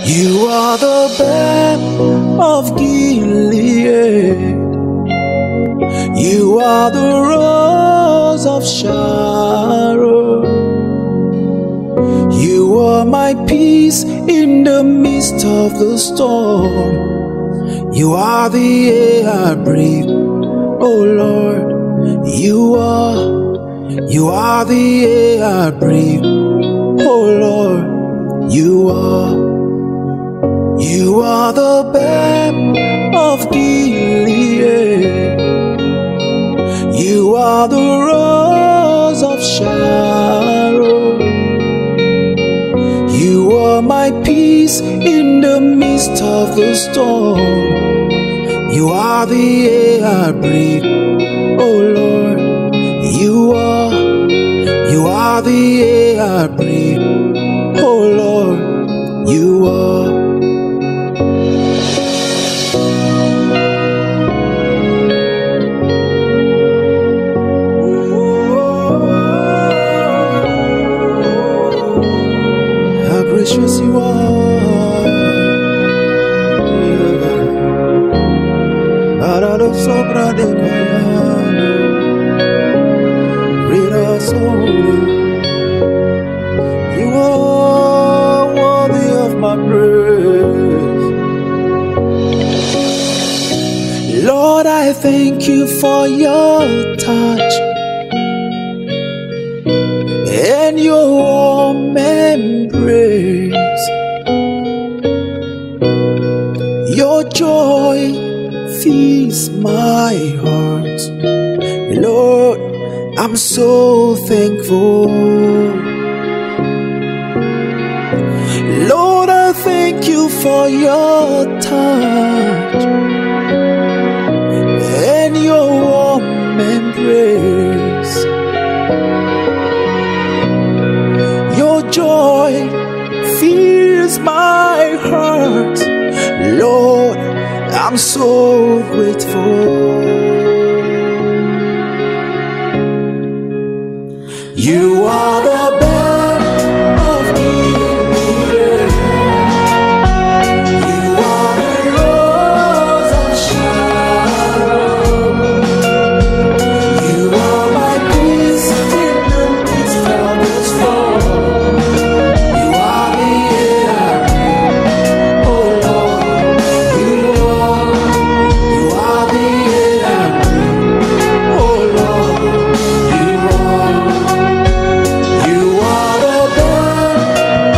You are the balm of Gilead. You are the rose of Sharon. You are my peace in the midst of the storm. You are the air I breathe, oh Lord. You are the air I breathe, oh Lord. You are the balm of Gilead. You are the rose of Sharon. You are my peace in the midst of the storm. You are the air I breathe, oh Lord. You are the air I breathe, oh Lord. You are. How gracious you are. Arado sobra de cayano. Rira sobra. You are worthy of my praise. Lord, I thank you for your touch and your warm embrace. Your joy fills my heart. Lord, I'm so thankful. Lord, I thank you for your touch and your warm embrace. Your joy fills my heart. Lord, I'm so grateful. You are the balm of Gilead. You are the rose of Sharon. You are my peace in the midst of the storm. You are the air I breathe, oh Lord. You are the air I breathe, oh Lord. You are the balm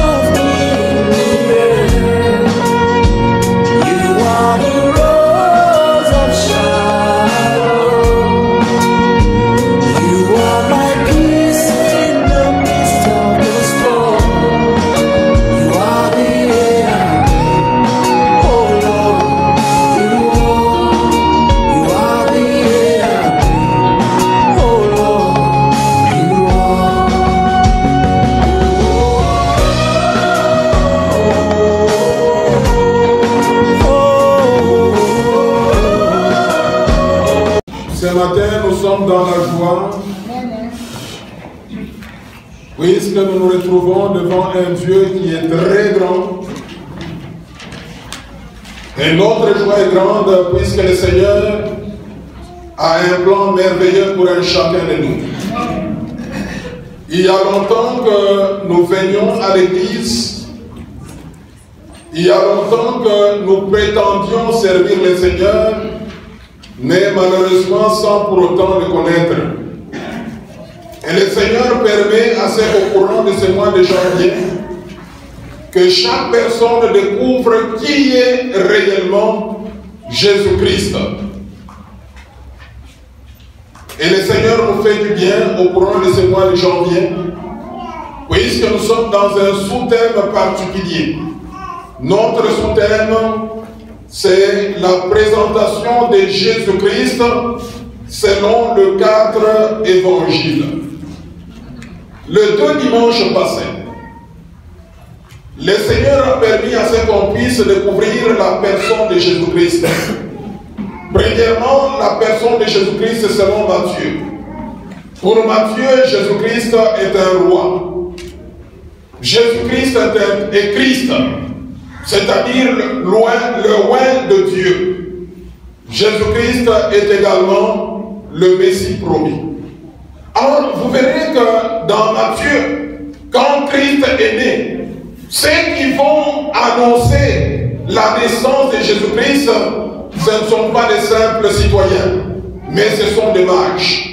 of Gilead. You are the rose of Sharon. You are my peace in the midst of the storm. You are the air I breathe, oh Lord. You are the air I breathe, oh Lord. You are. Ce matin, nous sommes dans la joie, puisque nous nous retrouvons devant un Dieu qui est très grand. Et notre joie est grande, puisque le Seigneur a un plan merveilleux pour un chacun de nous. Il y a longtemps que nous venions à l'église. Il y a longtemps que nous prétendions servir le Seigneur, mais malheureusement sans pour autant le connaître. Et le Seigneur permet assez au courant de ce mois de janvier que chaque personne découvre qui est réellement Jésus-Christ. Et le Seigneur nous fait du bien au courant de ce mois de janvier, puisque nous sommes dans un sous-thème particulier. Notre sous-thème, c'est la présentation de Jésus-Christ selon le 4 évangile. Le 2 dimanches passés, le Seigneur a permis à ce qu'on puisse découvrir la personne de Jésus-Christ. Premièrement, la personne de Jésus-Christ selon Matthieu. Pour Matthieu, Jésus-Christ est un roi. Jésus-Christ est Christ. c'est-à-dire loin de Dieu. Jésus-Christ est également le Messie promis. Alors, vous verrez que dans Matthieu, quand Christ est né, ceux qui vont annoncer la naissance de Jésus-Christ, ce ne sont pas des simples citoyens, mais ce sont des mages.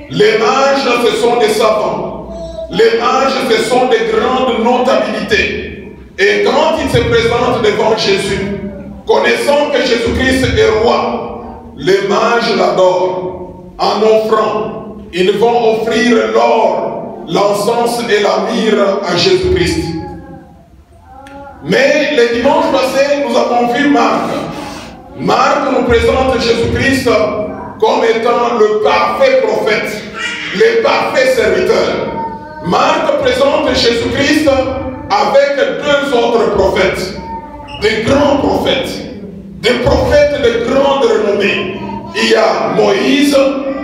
Les mages, ce sont des savants. Les mages, ce sont des grandes notabilités. Et quand ils se présentent devant Jésus, connaissant que Jésus-Christ est roi, les mages l'adorent. En offrant, ils vont offrir l'or, l'encens et la myrrhe à Jésus-Christ. Mais le dimanche passé, nous avons vu Marc. Marc nous présente Jésus-Christ comme étant le parfait prophète, le parfait serviteur. Marc présente Jésus-Christ avec deux autres prophètes, des grands prophètes, des prophètes de grande renommée. Il y a Moïse,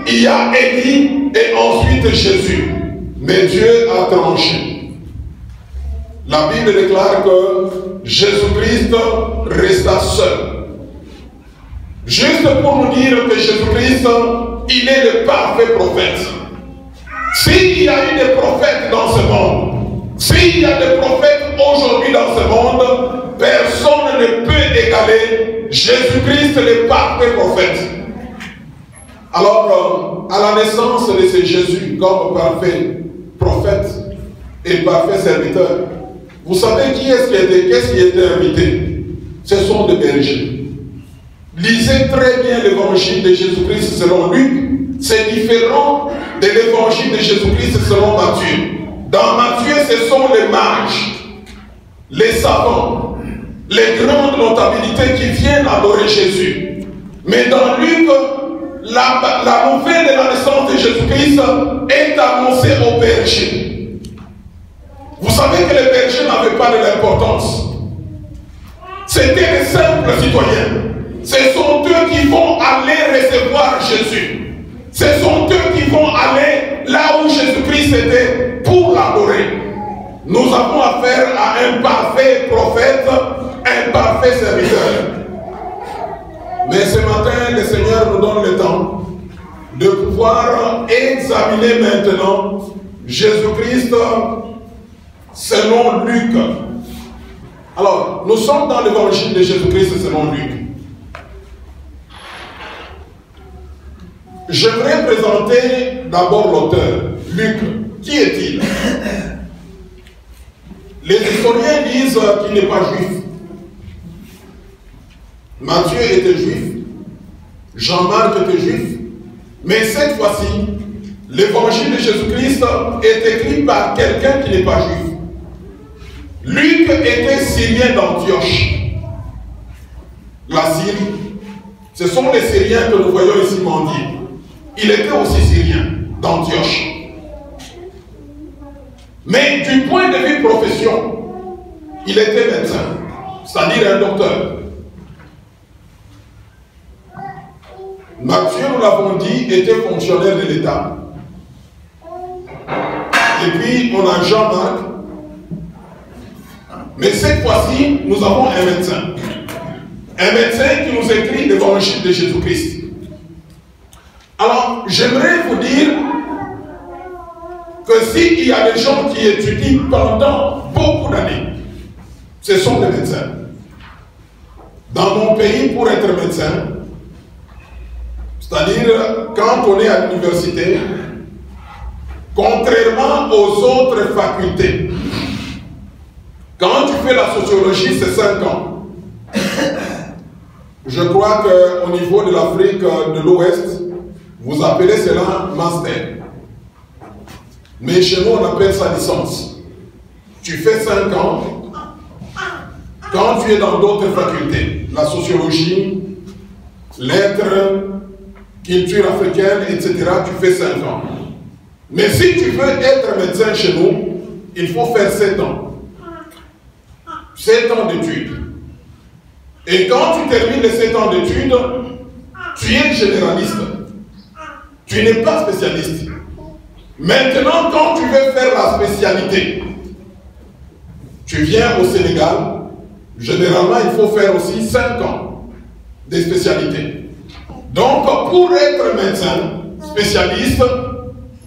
il y a Élie et ensuite Jésus. Mais Dieu a tranché. La Bible déclare que Jésus-Christ resta seul. Juste pour nous dire que Jésus-Christ, il est le parfait prophète. S'il y a eu des prophètes dans ce monde, s'il y a des prophètes aujourd'hui dans ce monde, personne ne peut égaler Jésus-Christ, le parfait prophète. Alors, à la naissance de ce Jésus comme parfait prophète et parfait serviteur, vous savez qu'est-ce qui était invité? Ce sont des bergers. Lisez très bien l'évangile de Jésus-Christ selon Luc. C'est différent de l'évangile de Jésus-Christ selon Matthieu. Dans Matthieu, ce sont les mages, les savants, les grandes notabilités qui viennent adorer Jésus. Mais dans Luc, la nouvelle de la naissance de Jésus-Christ est annoncée aux bergers. Vous savez que les bergers n'avaient pas de l'importance. C'était les simples citoyens. Ce sont eux qui vont aller recevoir Jésus. Ce sont eux qui vont aller là où Jésus-Christ était pour l'adorer. Nous avons affaire à un parfait prophète, un parfait serviteur. Mais ce matin, le Seigneur nous donne le temps de pouvoir examiner maintenant Jésus-Christ selon Luc. Alors, nous sommes dans l'évangile de Jésus-Christ selon Luc. J'aimerais présenter d'abord l'auteur, Luc. Qui est-il? Les historiens disent qu'il n'est pas juif. Matthieu était juif, Jean-Marc était juif, mais cette fois-ci, l'évangile de Jésus-Christ est écrit par quelqu'un qui n'est pas juif. Luc était syrien d'Antioche. La Syrie, ce sont les Syriens que nous voyons ici mendier. Il était aussi syrien d'Antioche. Mais du point de vue profession, il était médecin, c'est-à-dire un docteur. Matthieu, nous l'avons dit, était fonctionnaire de l'État. Et puis, on a Jean-Marc. Mais cette fois-ci, nous avons un médecin. Un médecin qui nous écrit l'évangile de Jésus-Christ. Alors, j'aimerais vous dire que s'il y a des gens qui étudient pendant beaucoup d'années, ce sont des médecins. Dans mon pays, pour être médecin, c'est-à-dire quand on est à l'université, contrairement aux autres facultés, quand tu fais la sociologie, c'est 5 ans. Je crois qu'au niveau de l'Afrique de l'Ouest, vous appelez cela master. Mais chez nous, on appelle ça licence. Tu fais 5 ans. Quand tu es dans d'autres facultés, la sociologie, lettres, culture africaine, etc., tu fais 5 ans. Mais si tu veux être médecin chez nous, il faut faire 7 ans. 7 ans d'études. Et quand tu termines les 7 ans d'études, tu es généraliste. Tu n'es pas spécialiste. Maintenant, quand tu veux faire la spécialité, tu viens au Sénégal, Généralement, il faut faire aussi 5 ans de spécialité. Donc, pour être médecin spécialiste,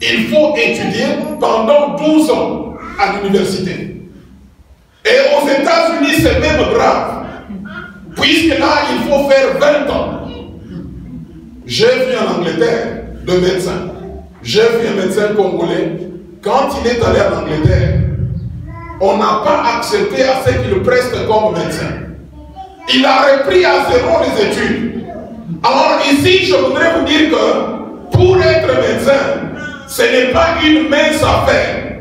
il faut étudier pendant 12 ans à l'université. Et aux États-Unis, c'est même grave, puisque là, il faut faire 20 ans. J'ai vu en Angleterre 2 médecins. J'ai vu un médecin congolais. Quand il est allé en Angleterre, on n'a pas accepté à ce qu'il preste comme médecin. Il a repris à zéro les études. Alors ici, je voudrais vous dire que pour être médecin, ce n'est pas une mince affaire.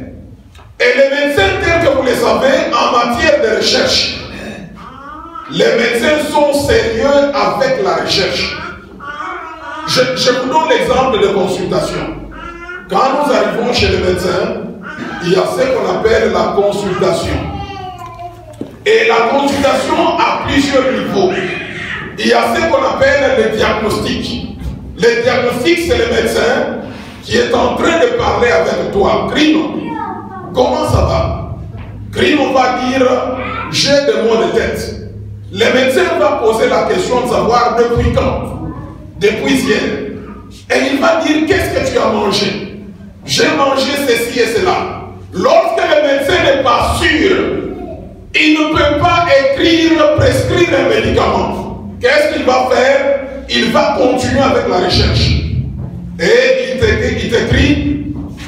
Et les médecins tels que vous les savez, en matière de recherche, les médecins sont sérieux avec la recherche. Je vous donne l'exemple de consultation. Quand nous arrivons chez le médecin, il y a ce qu'on appelle la consultation. Et la consultation a plusieurs niveaux. Il y a ce qu'on appelle le diagnostic. Le diagnostic, c'est le médecin qui est en train de parler avec toi. Crino, comment ça va? Crino va dire, j'ai des maux de tête. Le médecin va poser la question de savoir depuis quand? Depuis hier. Et il va dire, qu'est-ce que tu as mangé? J'ai mangé ceci et cela. Lorsque le médecin n'est pas sûr, il ne peut pas prescrire un médicament. Qu'est-ce qu'il va faire? Il va continuer avec la recherche. Et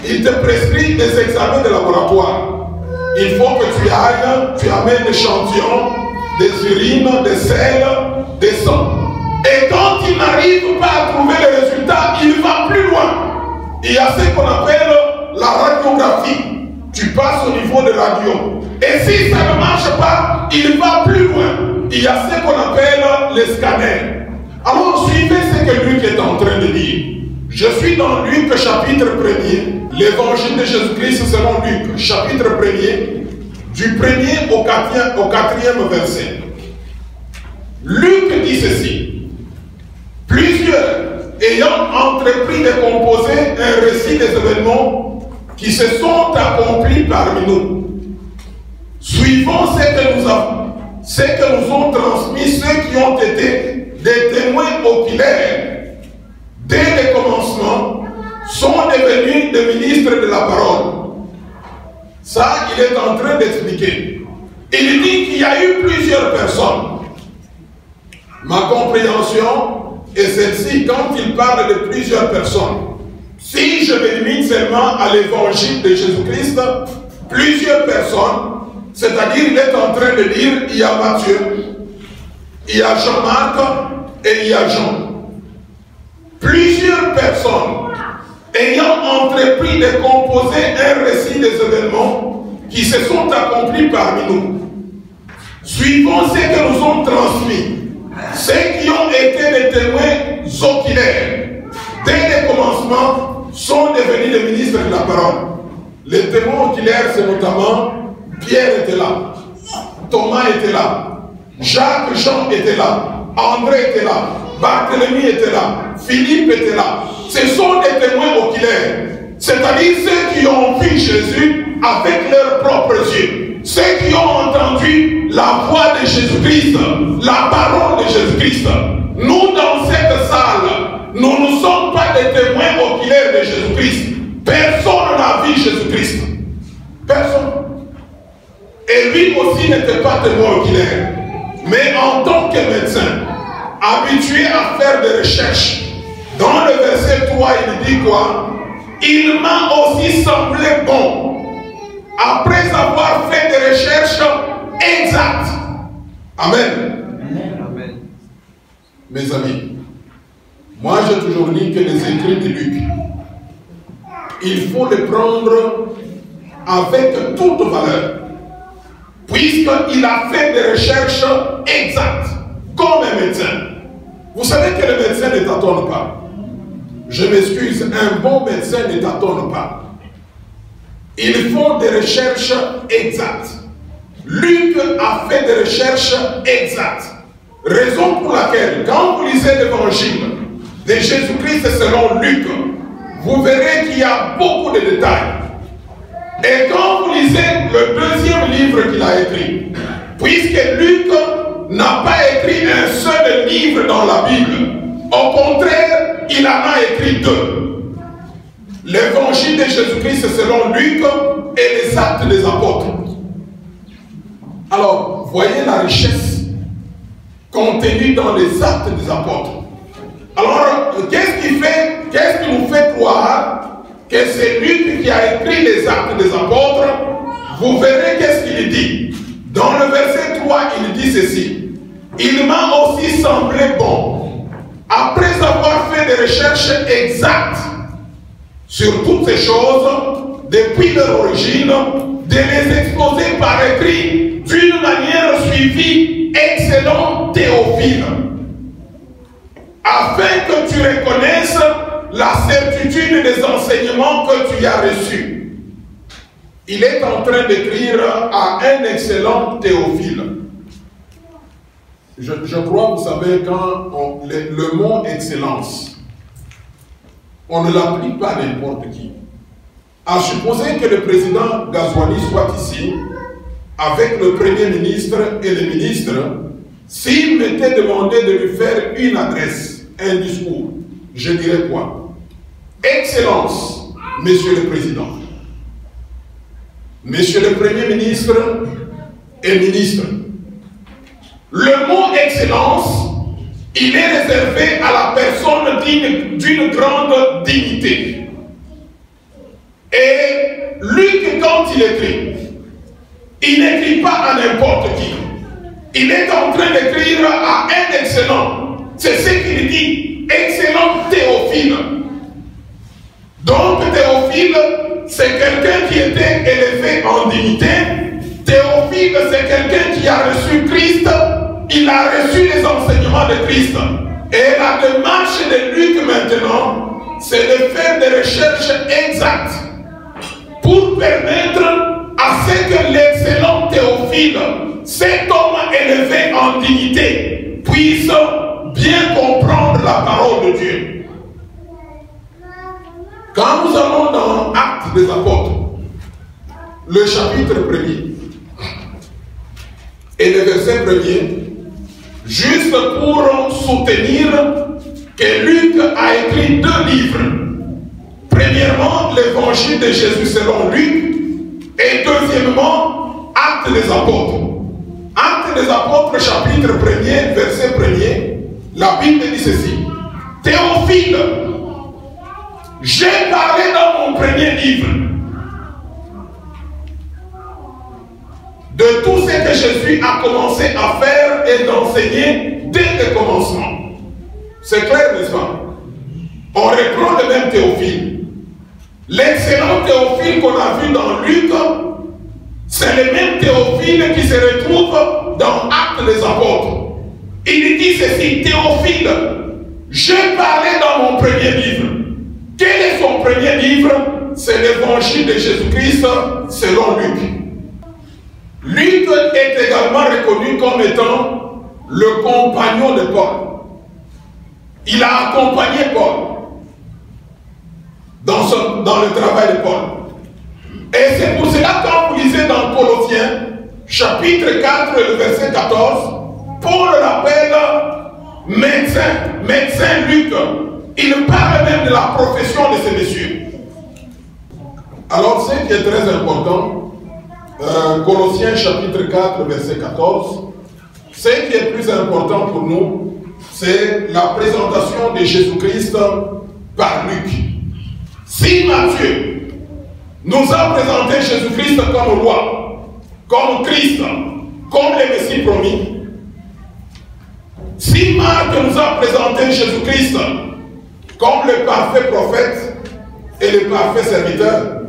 il te prescrit des examens de laboratoire. Il faut que tu ailles, tu amènes des échantillons, des urines, des selles, des sangs. Et quand il n'arrive pas à trouver les résultats, il va plus loin. Il y a ce qu'on appelle la radiographie. Tu passes au niveau de radio. Et si ça ne marche pas, il va plus loin. Il y a ce qu'on appelle les scanners. Alors suivez ce que Luc est en train de dire. Je suis dans Luc chapitre 1er. L'évangile de Jésus-Christ selon Luc, chapitre 1er, du 1er au 4e verset. Luc dit ceci. Plusieurs ayant entrepris de composer un récit des événements qui se sont accomplis parmi nous. Suivant ce que nous ont transmis ceux qui ont été des témoins oculaires dès le commencement, sont devenus des ministres de la parole. Ça, il est en train d'expliquer. Il dit qu'il y a eu plusieurs personnes. Ma compréhension est celle-ci, quand il parle de plusieurs personnes. Si je me limite seulement à l'évangile de Jésus-Christ, plusieurs personnes, c'est-à-dire il est en train de dire, il y a Matthieu, il y a Jean-Marc et il y a Jean. Plusieurs personnes ayant entrepris de composer un récit des événements qui se sont accomplis parmi nous. Suivant ce que nous ont transmis, ceux qui ont été des témoins oculaires, dès le commencement, sont devenus des ministres de la parole. Les témoins oculaires, c'est notamment Pierre était là, Thomas était là, Jacques, Jean était là, André était là, Barthélemy était là, Philippe était là. Ce sont des témoins oculaires, c'est-à-dire ceux qui ont vu Jésus avec leurs propres yeux, ceux qui ont entendu la voix de Jésus-Christ, la parole de Jésus-Christ. Nous, dans cette salle, nous ne sommes pas des témoins oculaires de Jésus-Christ. Personne n'a vu Jésus-Christ. Personne. Et lui aussi n'était pas témoin oculaire. Mais en tant que médecin, habitué à faire des recherches, dans le verset 3, il dit quoi? Il m'a aussi semblé bon, après avoir fait des recherches exactes. Amen. Amen. Mes amis, moi j'ai toujours dit que les écrits de Luc, il faut les prendre avec toute valeur, puisqu'il a fait des recherches exactes, comme un médecin. Vous savez que le médecin ne tâtonne pas. Je m'excuse, un bon médecin ne tâtonne pas. Ils font des recherches exactes. Luc a fait des recherches exactes. Raison pour laquelle, quand vous lisez l'évangile de Jésus-Christ selon Luc, vous verrez qu'il y a beaucoup de détails. Et quand vous lisez le deuxième livre qu'il a écrit, puisque Luc n'a pas écrit un seul livre dans la Bible. Au contraire, il en a écrit 2. L'évangile de Jésus-Christ selon Luc et les actes des apôtres. Alors, voyez la richesse contenue dans les actes des apôtres. Alors, qu'est-ce qui nous fait croire que c'est Luc qui a écrit les actes des apôtres? Vous verrez qu'est-ce qu'il dit. Dans le verset 3, il dit ceci. Il m'a aussi semblé bon, après avoir fait des recherches exactes sur toutes ces choses, depuis leur origine, de les exposer par écrit d'une manière suivie, excellent Théophile, afin que tu reconnaisses la certitude des enseignements que tu as reçus. Il est en train d'écrire à un excellent Théophile. Je crois, vous savez, quand le mot excellence, on ne l'applique pas à n'importe qui. À supposer que le président Gazouani soit ici, avec le premier ministre et les ministres, s'il m'était demandé de lui faire une adresse, un discours, je dirais quoi? Excellence, Monsieur le Président, Monsieur le Premier ministre et ministre. Le mot excellence, il est réservé à la personne d'une grande dignité. Et Luc, quand il écrit, il n'écrit pas à n'importe qui. Il est en train d'écrire à un excellent. C'est ce qu'il dit, excellent Théophile. Donc Théophile, c'est quelqu'un qui était élevé en dignité. Théophile, c'est quelqu'un qui a reçu Christ. Il a reçu les enseignements de Christ. Et la démarche de Luc maintenant, c'est de faire des recherches exactes pour permettre à ce que l'excellent Théophile, cet homme élevé en dignité, puisse bien comprendre la parole de Dieu. Quand nous allons dans Actes des Apôtres, le chapitre 1er et le verset 1er, juste pour soutenir que Luc a écrit 2 livres. Premièrement, l'évangile de Jésus selon Luc, et deuxièmement, Actes des Apôtres. Actes des Apôtres, chapitre 1er, verset 1er, la Bible dit ceci. Théophile, j'ai parlé dans mon premier livre de tout ce que Jésus a commencé à faire et d'enseigner dès le commencement. C'est clair, n'est-ce pas? On reprend le même Théophile. L'excellent Théophile qu'on a vu dans Luc, c'est le même Théophile qui se retrouve dans Actes des Apôtres. Il dit ceci, Théophile, j'ai parlé dans mon premier livre. Quel est son premier livre? C'est l'évangile de Jésus-Christ selon Luc. Luc est également reconnu comme étant le compagnon de Paul. Il a accompagné Paul dans le travail de Paul. Et c'est pour cela quand vous lisez dans Colossiens, chapitre 4, le verset 14, Paul l'appelle médecin Luc. Il parle même de la profession de ces messieurs. Alors, ce qui est très important, Colossiens chapitre 4, verset 14, ce qui est plus important pour nous, c'est la présentation de Jésus-Christ par Luc. Si Matthieu nous a présenté Jésus-Christ comme roi, comme Christ, comme le Messie promis, si Marc nous a présenté Jésus-Christ comme le parfait prophète et le parfait serviteur,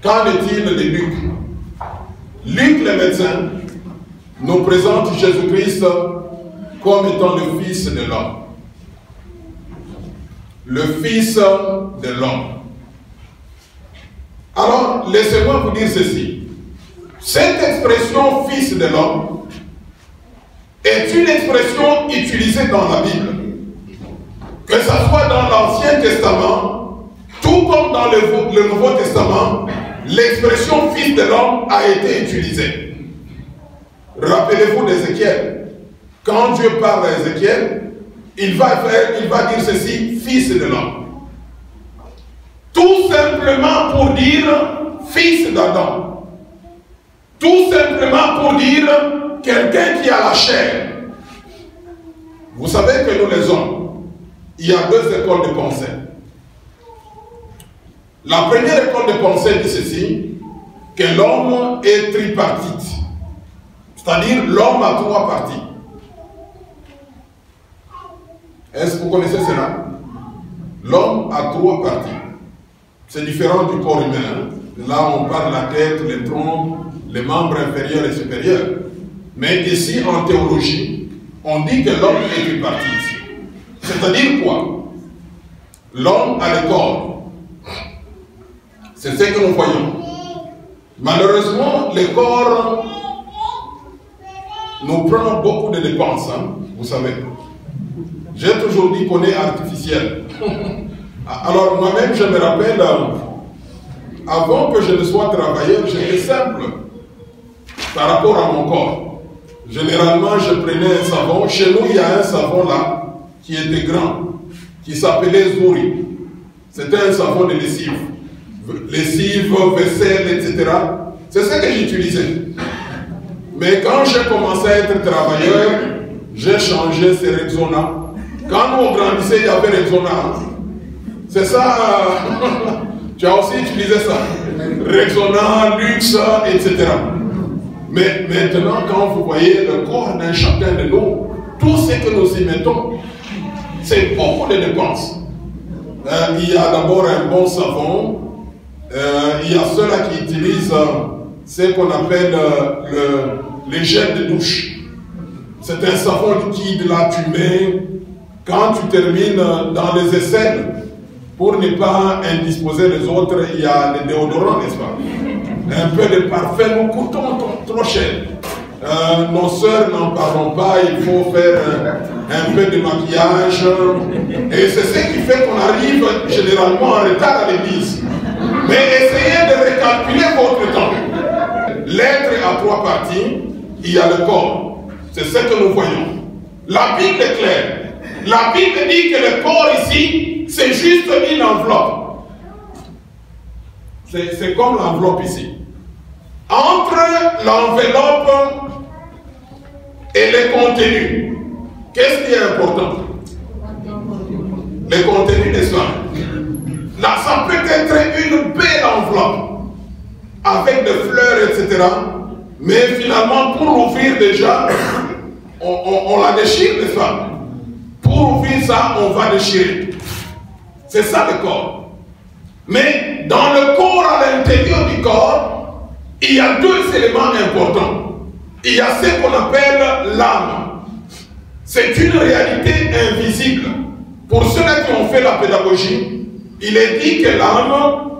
qu'en est-il de Luc? Luc le médecin nous présente Jésus-Christ comme étant le Fils de l'homme. Le Fils de l'homme. Alors, laissez-moi vous dire ceci. Cette expression Fils de l'homme est une expression utilisée dans la Bible. Que ce soit dans l'Ancien Testament, tout comme dans le Nouveau Testament, l'expression Fils de l'homme a été utilisée. Rappelez-vous d'Ézéchiel. Quand Dieu parle à Ézéchiel, il va dire ceci, fils de l'homme. Tout simplement pour dire fils d'Adam. Tout simplement pour dire quelqu'un qui a la chair. Vous savez que nous les hommes, il y a deux écoles de pensée. La première école de pensée dit ceci, que l'homme est tripartite. C'est-à-dire l'homme a trois parties. Est-ce que vous connaissez cela? L'homme a trois parties. C'est différent du corps humain. Là, on parle de la tête, les troncs, les membres inférieurs et supérieurs. Mais ici, en théologie, on dit que l'homme est tripartite. C'est-à-dire quoi? L'homme a le corps. C'est ce que nous voyons. Malheureusement, le corps nous prend beaucoup de dépenses, hein, vous savez. J'ai toujours dit qu'on est artificiel. Alors moi-même, je me rappelle, avant que je ne sois travailleur, j'étais simple par rapport à mon corps. Généralement, je prenais un savon. Chez nous, il y a un savon là, qui était grand, qui s'appelait Zouri. C'était un savon de lessive. Lessive, vaisselle, etc. C'est ce que j'utilisais. Mais quand j'ai commencé à être travailleur, j'ai changé ces Rexona. Quand nous on grandissait, il y avait Rexona. C'est ça, tu as aussi utilisé ça. Rexona, Luxe, etc. Mais maintenant, quand vous voyez le corps d'un chacun de nous, tout ce que nous y mettons, c'est beaucoup de dépenses. Il y a d'abord un bon savon. Il y a ceux-là qui utilisent ce qu'on appelle les gels de douche. C'est un savon liquide, là tu mets, quand tu termines dans les aisselles, pour ne pas indisposer les autres, il y a les déodorants, n'est-ce pas? Un peu de parfum, nous coûtons trop cher. Nos sœurs n'en parlons pas, il faut faire un peu de maquillage. Et c'est ce qui fait qu'on arrive généralement en retard à l'église. Mais essayez de recalculer votre temps. L'être a trois parties, il y a le corps. C'est ce que nous voyons. La Bible est claire. La Bible dit que le corps ici, c'est juste une enveloppe. C'est comme l'enveloppe ici. Entre l'enveloppe et le contenu, qu'est-ce qui est important? Le contenu des soins. Là, ça peut être une belle enveloppe avec des fleurs, etc. Mais finalement, pour ouvrir déjà, on la déchire, n'est-ce pas? Pour ouvrir ça, on va déchirer. C'est ça le corps. Mais dans le corps, à l'intérieur du corps, il y a deux éléments importants. Il y a ce qu'on appelle l'âme. C'est une réalité invisible. Pour ceux-là qui ont fait la pédagogie, il est dit que l'âme,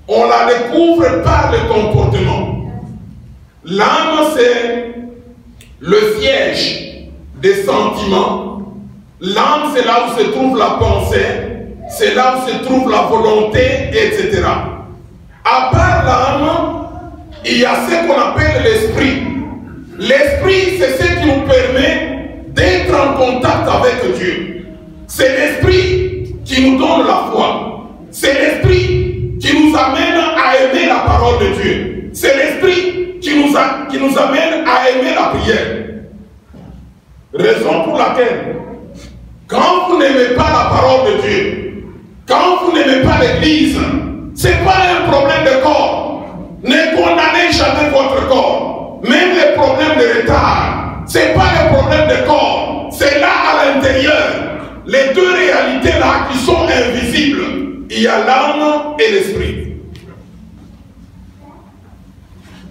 on la découvre par le comportement. L'âme, c'est le siège des sentiments. L'âme, c'est là où se trouve la pensée, c'est là où se trouve la volonté, etc. À part l'âme, il y a ce qu'on appelle l'esprit. L'esprit, c'est ce qui nous permet d'être en contact avec Dieu. C'est l'esprit qui nous donne la foi. C'est l'esprit qui nous amène à aimer la parole de Dieu. C'est l'esprit qui nous amène à aimer la prière. Raison pour laquelle, quand vous n'aimez pas la parole de Dieu, quand vous n'aimez pas l'église, ce n'est pas un problème de corps. Ne condamnez jamais votre corps. Même les problèmes de retard, ce n'est pas le problème de corps. C'est là à l'intérieur. Les deux réalités là qui sont invisibles. Il y a l'âme et l'esprit.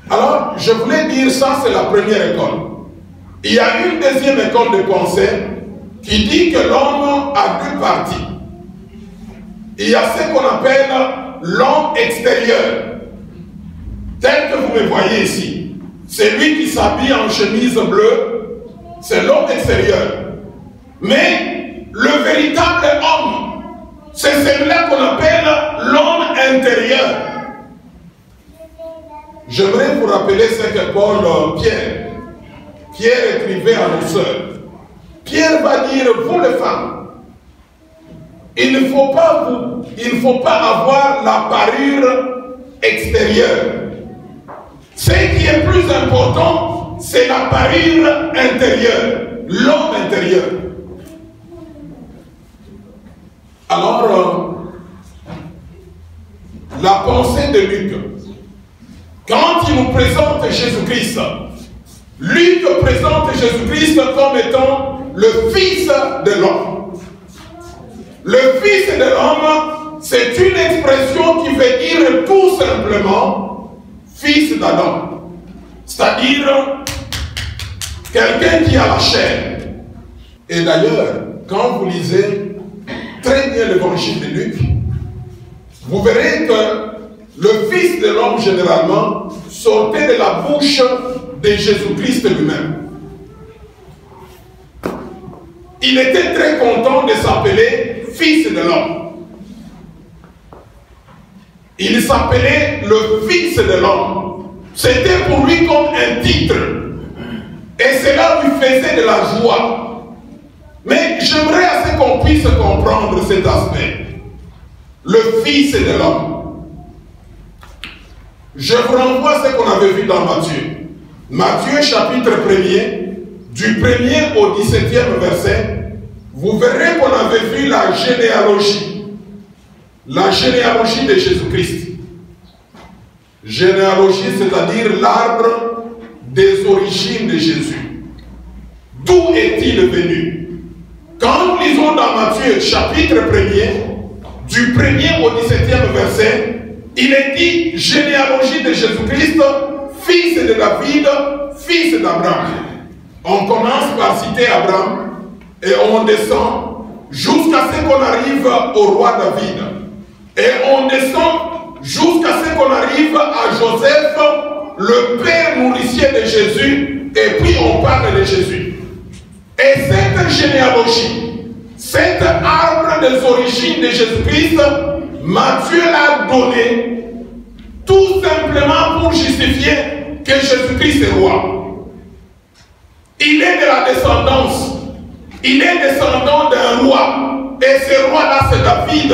Alors, je voulais dire ça, c'est la première école. Il y a une deuxième école de pensée qui dit que l'homme a deux parties. Il y a ce qu'on appelle l'homme extérieur. Tel que vous me voyez ici. C'est lui qui s'habille en chemise bleue. C'est l'homme extérieur. Mais le véritable homme, c'est celui-là qu'on appelle l'homme intérieur. J'aimerais vous rappeler ce que Paul Pierre Pierre écrivait à nos sœurs. Pierre va dire, vous les femmes, il ne faut pas avoir la parure extérieure. Ce qui est plus important, c'est la parure intérieure, l'homme intérieur. Alors, la pensée de Luc, quand il nous présente Jésus-Christ, Luc présente Jésus-Christ comme étant le Fils de l'homme. Le Fils de l'homme, c'est une expression qui veut dire tout simplement Fils d'Adam. C'est-à-dire quelqu'un qui a la chair. Et d'ailleurs, quand vous lisez très bien l'évangile de Luc, vous verrez que le Fils de l'homme, généralement, sortait de la bouche de Jésus-Christ lui-même. Il était très content de s'appeler Fils de l'homme. Il s'appelait le Fils de l'homme. C'était pour lui comme un titre. Et cela lui faisait de la joie. Mais j'aimerais assez qu'on puisse comprendre cet aspect. Le Fils de l'homme. Je vous renvoie à ce qu'on avait vu dans Matthieu. Matthieu chapitre 1er, du 1er au 17e verset, vous verrez qu'on avait vu la généalogie de Jésus-Christ. Généalogie, c'est-à-dire l'arbre des origines de Jésus. D'où est-il venu? Quand nous lisons dans Matthieu chapitre 1er, du 1er au 17e verset, il est dit généalogie de Jésus-Christ, fils de David, fils d'Abraham. On commence par citer Abraham et on descend jusqu'à ce qu'on arrive au roi David. Et on descend jusqu'à ce qu'on arrive à Joseph, le père nourricier de Jésus, et puis on parle de Jésus. Et cette généalogie, cet arbre des origines de Jésus-Christ, Matthieu l'a donné tout simplement pour justifier que Jésus-Christ est roi. Il est de la descendance. Il est descendant d'un roi. Et ce roi-là, c'est David.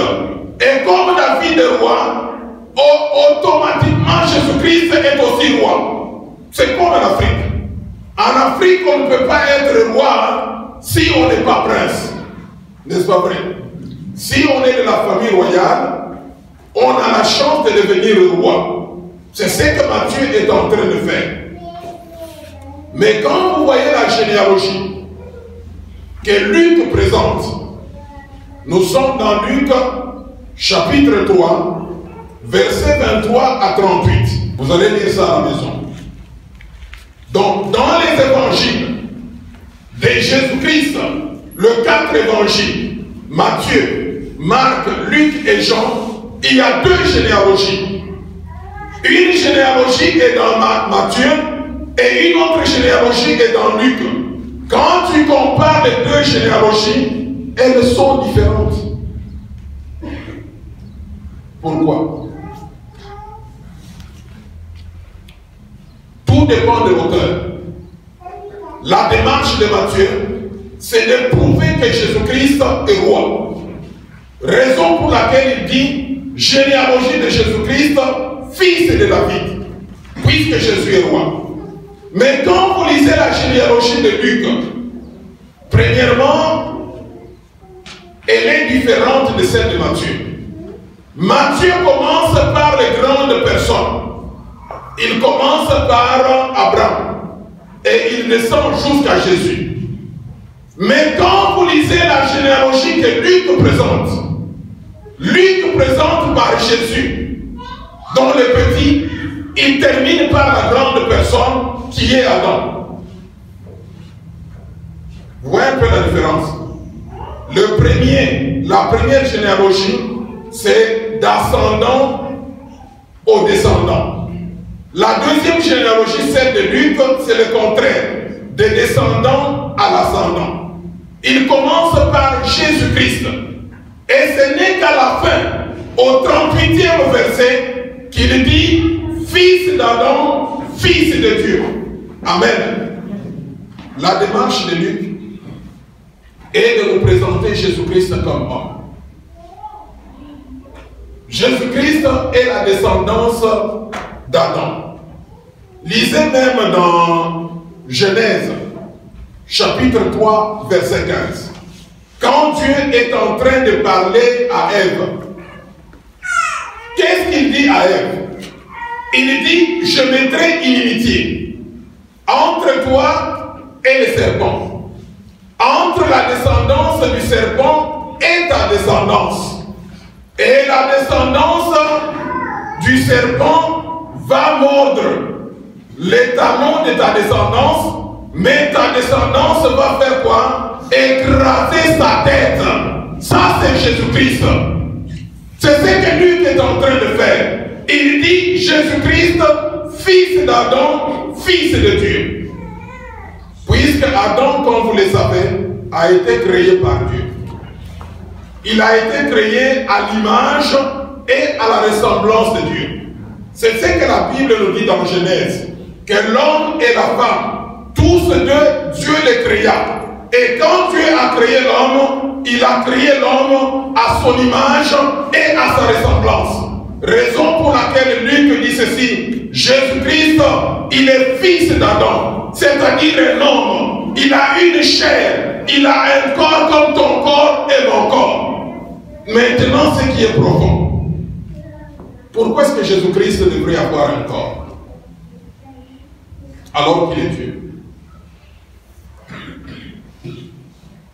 Et comme David est roi, automatiquement Jésus-Christ est aussi roi. C'est comme en Afrique. En Afrique, on ne peut pas être roi si on n'est pas prince. N'est-ce pas vrai? Si on est de la famille royale, on a la chance de devenir roi. C'est ce que Matthieu est en train de faire. Mais quand vous voyez la généalogie que Luc présente, nous sommes dans Luc chapitre 3, versets 23 à 38. Vous allez lire ça à la maison. Donc, dans les évangiles de Jésus-Christ, le 4 évangiles, Matthieu, Marc, Luc et Jean, il y a deux généalogies. Une généalogie est dans Matthieu et une autre généalogie est dans Luc. Quand tu compares les deux généalogies, elles sont différentes. Pourquoi? Tout dépend de l'auteur. La démarche de Matthieu, c'est de prouver que Jésus-Christ est roi. Raison pour laquelle il dit généalogie de Jésus-Christ, fils de David, puisque Jésus est roi. Mais quand vous lisez la généalogie de Luc, premièrement, elle est différente de celle de Matthieu. Matthieu commence par les grandes personnes. Il commence par Abraham et il descend jusqu'à Jésus. Mais quand vous lisez la généalogie que Luc présente par Jésus, dont le petit, il termine par la grande personne qui est Adam. Vous voyez un peu la différence? La première généalogie, c'est d'ascendant au descendant. La deuxième généalogie, celle de Luc, c'est le contraire, de descendant à l'ascendant. Il commence par Jésus-Christ. Et ce n'est qu'à la fin, au 38e verset, qu'il dit Fils d'Adam, Fils de Dieu. Amen. la démarche de Luc est de nous présenter Jésus-Christ comme homme. Jésus-Christ est la descendance d'Adam. Lisez même dans Genèse, chapitre 3, verset 15. Quand Dieu est en train de parler à Ève, qu'est-ce qu'il dit à Ève? Il dit, je mettrai inimitié entre toi et le serpent, entre la descendance du serpent et ta descendance. Et la descendance du serpent va mordre les talons de ta descendance, mais ta descendance va faire quoi? Écraser sa tête. Ça, c'est Jésus-Christ. C'est ce que Luc est en train de faire. Il dit Jésus-Christ, fils d'Adam, fils de Dieu. Puisque Adam, comme vous le savez, a été créé par Dieu. Il a été créé à l'image et à la ressemblance de Dieu. C'est ce que la Bible nous dit dans Genèse, que l'homme et la femme, tous deux, Dieu les créa. Et quand Dieu a créé l'homme, il a créé l'homme à son image et à sa ressemblance. Raison pour laquelle Luc dit ceci, Jésus-Christ, il est fils d'Adam, c'est-à-dire un homme. Il a une chair, il a un corps comme ton corps et mon corps. Maintenant, ce qui est profond, pourquoi est-ce que Jésus-Christ devrait avoir un corps alors qu'il est Dieu?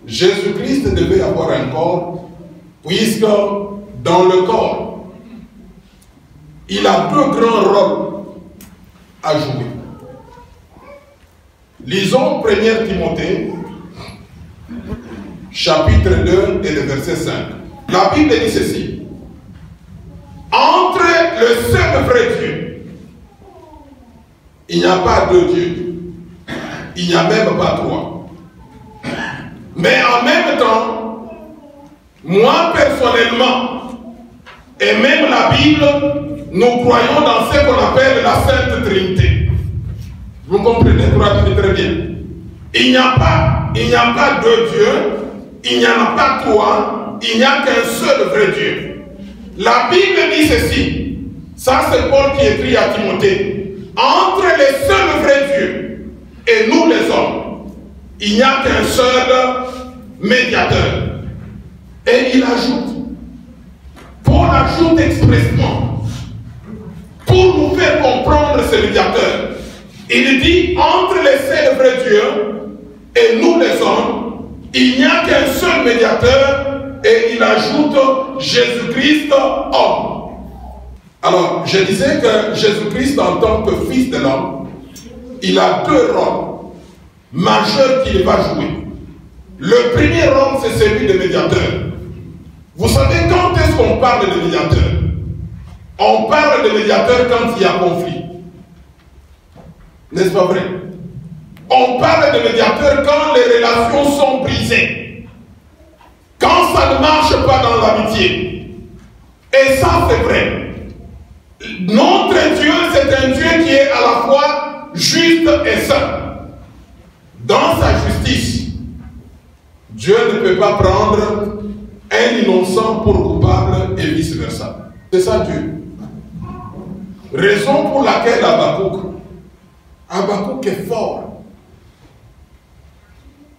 Jésus-Christ devait avoir un corps, puisque dans le corps, il a deux grands rôles à jouer. Lisons 1 Timothée, chapitre 2 et le verset 5. La Bible dit ceci. Entre le seul vrai Dieu, il n'y a pas deux dieux. Il n'y a même pas trois. Mais en même temps, moi personnellement, et même la Bible, nous croyons dans ce qu'on appelle la Sainte Trinité. Vous comprenez très bien. Il n'y a pas deux dieux, il n'y en a pas trois, il n'y a qu'un seul vrai Dieu. La Bible dit ceci, ça c'est Paul qui écrit à Timothée, entre les seuls vrais dieux et nous les hommes, il n'y a qu'un seul médiateur. Et il ajoute, Paul ajoute expressement, pour nous faire comprendre ce médiateur, il dit, entre les seuls vrais dieux et nous les hommes, il n'y a qu'un seul médiateur, et il ajoute Jésus-Christ homme. Alors, je disais que Jésus-Christ, en tant que fils de l'homme, il a deux rôles majeurs qu'il va jouer. Le premier rôle, c'est celui de médiateur. Vous savez, quand est-ce qu'on parle de médiateur? On parle de médiateur quand il y a conflit. N'est-ce pas vrai? On parle de médiateur quand les relations sont brisées. Quand ça ne marche pas dans l'amitié. Et ça, c'est vrai. Notre Dieu, c'est un Dieu qui est à la fois juste et saint. Dans sa justice, Dieu ne peut pas prendre un innocent pour coupable et vice-versa. C'est ça Dieu. Raison pour laquelle Habakkuk est fort,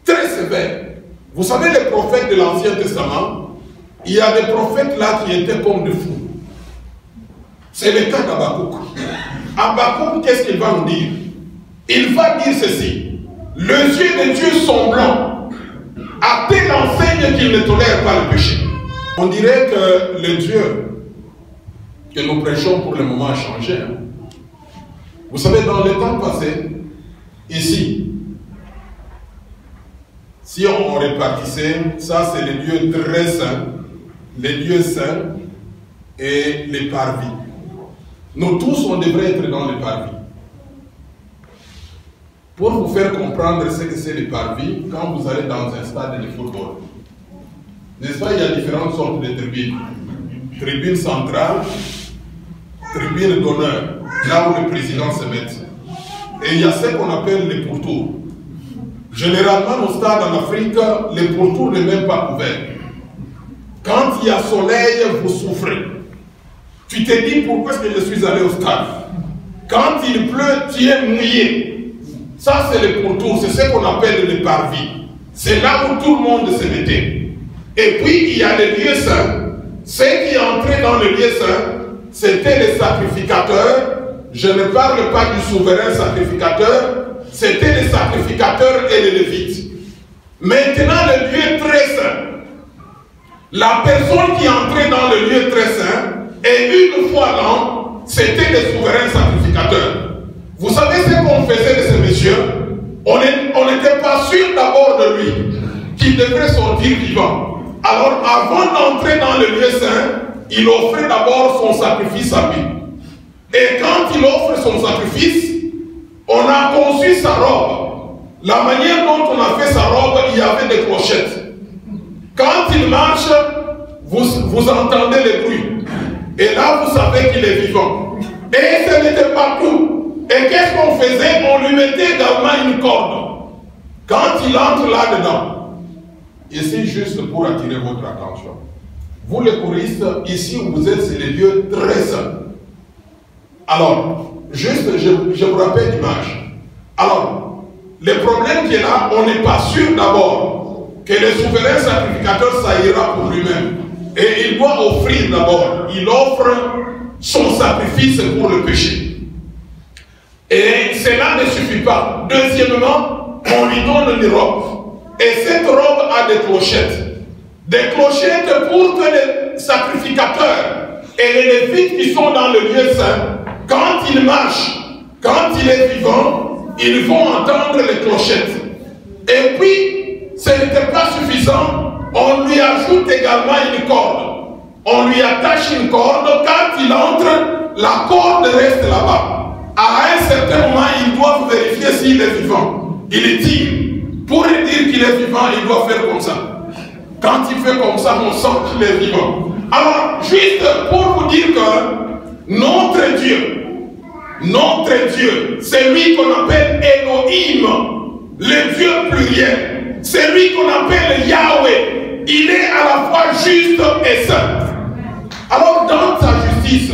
très sévère. Vous savez, les prophètes de l'Ancien Testament, il y a des prophètes là qui étaient comme des fous. C'est le cas d'Habakkuk. Habakkuk, qu'est-ce qu'il va nous dire? Il va dire ceci. Les yeux de Dieu sont blancs, à telle enseigne qu'il ne tolère pas le péché. On dirait que le Dieu que nous prêchons pour le moment a changé. Vous savez, dans le temps passé, ici, si on répartissait, ça c'est les lieux très saints, les lieux saints et les parvis. Nous tous, on devrait être dans les parvis. Pour vous faire comprendre ce que c'est les parvis, quand vous allez dans un stade de football, n'est-ce pas, il y a différentes sortes de tribunes. Tribune centrale, tribune d'honneur, là où le président se met. Et il y a ce qu'on appelle les pourtours. Généralement, au stade en Afrique, les pourtours n'est même pas couverts. Quand il y a soleil, vous souffrez. Tu te dis pourquoi est-ce que je suis allé au stade? Quand il pleut, tu es mouillé. Ça, c'est le pourtour, c'est ce qu'on appelle le parvis. C'est là où tout le monde se mettait. Et puis, il y a les lieux saints. Ceux qui entraient dans le lieu saint, c'était les sacrificateurs. Je ne parle pas du souverain sacrificateur, c'était les sacrificateurs et les lévites. Maintenant, le lieu très saint. La personne qui entrait dans le lieu très saint, et une fois l'an, c'était les souverains sacrificateurs. Vous savez ce qu'on faisait de ce monsieur? On n'était pas sûr d'abord de lui, qu'il devrait sortir vivant. Alors, avant d'entrer dans le lieu saint, il offrait d'abord son sacrifice à lui. Et quand il offre son sacrifice, on a conçu sa robe. La manière dont on a fait sa robe, il y avait des clochettes. Quand il marche, vous entendez les bruits. Et là, vous savez qu'il est vivant. Et ce n'était pas tout. Et qu'est-ce qu'on faisait? On lui mettait également une corde. Quand il entre là-dedans, ici juste pour attirer votre attention. Vous les choristes, ici où vous êtes, c'est les lieux très saints. Alors, juste, je vous rappelle l'image. Alors, le problème qui est là, on n'est pas sûr d'abord que le souverain sacrificateur, ça ira pour lui-même. Et il doit offrir d'abord. Il offre son sacrifice pour le péché. Et cela ne suffit pas. Deuxièmement, on lui donne une robe. Et cette robe a des clochettes. Des clochettes pour que les sacrificateurs et les lévites qui sont dans le lieu saint, quand ils marchent, quand il est vivant, ils vont entendre les clochettes. Et puis, ce n'était pas suffisant, on lui ajoute également une corde. On lui attache une corde, quand il entre, la corde reste là-bas. À un certain moment, ils doivent vérifier s'il est vivant. Il tire. Pour dire qu'il est vivant, il doit faire comme ça. Quand il fait comme ça, on sent qu'il est vivant. Alors, juste pour vous dire que notre Dieu, c'est lui qu'on appelle Elohim, le Dieu pluriel. C'est lui qu'on appelle Yahweh. Il est à la fois juste et saint. Alors, dans sa justice,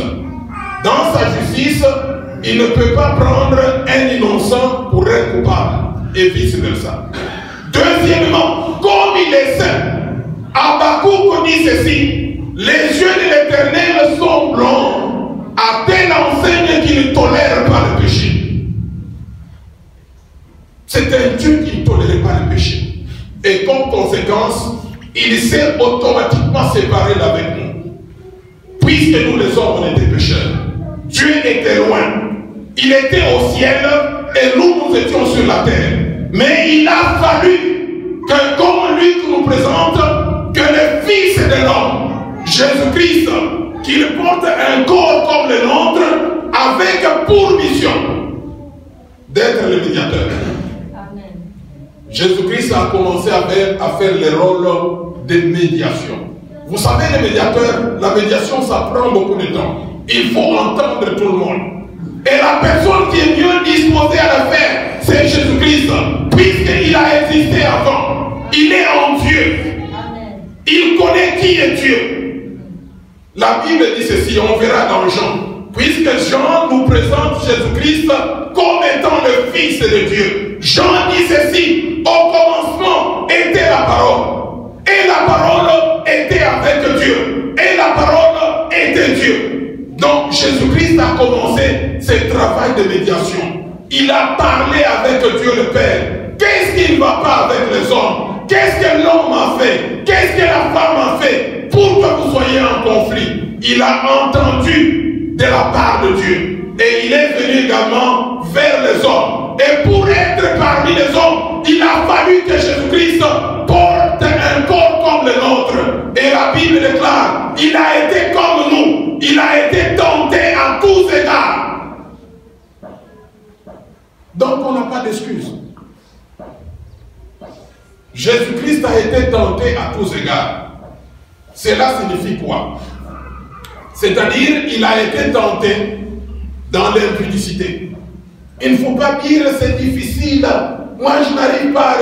il ne peut pas prendre un innocent pour un coupable. Et vice-versa. Deuxièmement, comme il est saint, Habakkuk dit ceci: les yeux de l'Éternel sont blancs, à telle enseigne qu'il ne tolère pas le péché. C'est un Dieu qui ne tolérait pas le péché. Et comme conséquence, il s'est automatiquement séparé d'avec nous. Puisque nous les hommes, on était pécheurs. Dieu était loin. Il était au ciel et nous étions sur la terre. Mais il a fallu que, comme Luc nous présente, que le Fils de l'homme, Jésus-Christ, qu'il porte un corps comme le nôtre, avec pour mission d'être le médiateur. Amen. Jésus-Christ a commencé à faire le rôle de médiation. Vous savez, les médiateurs, la médiation, ça prend beaucoup de temps. Il faut entendre tout le monde. Et la personne qui est mieux disposée à le faire, c'est Jésus-Christ, puisqu'il a existé avant. Il est en Dieu. Amen. Il connaît qui est Dieu. La Bible dit ceci, on verra dans Jean. Puisque Jean nous présente Jésus-Christ comme étant le Fils de Dieu. Jean dit ceci, au commencement était la parole. Et la parole était avec Dieu. Et la parole était Dieu. Donc Jésus-Christ a commencé ce travail de médiation. Il a parlé avec Dieu le Père. Qu'est-ce qui ne va pas avec les hommes? Qu'est-ce que l'homme a fait? Qu'est-ce que la femme a fait pour que vous soyez en conflit? Il a entendu de la part de Dieu. Et il est venu également vers les hommes. Et pour être parmi les hommes, il a fallu que Jésus-Christ porte un corps comme le nôtre. Et la Bible déclare, il a été comme nous. Il a été tenté à tous égards. Donc on n'a pas d'excuse. Jésus-Christ a été tenté à tous égards. Cela signifie quoi? C'est-à-dire, il a été tenté dans l'impudicité. Il ne faut pas dire c'est difficile. Moi, je n'arrive pas à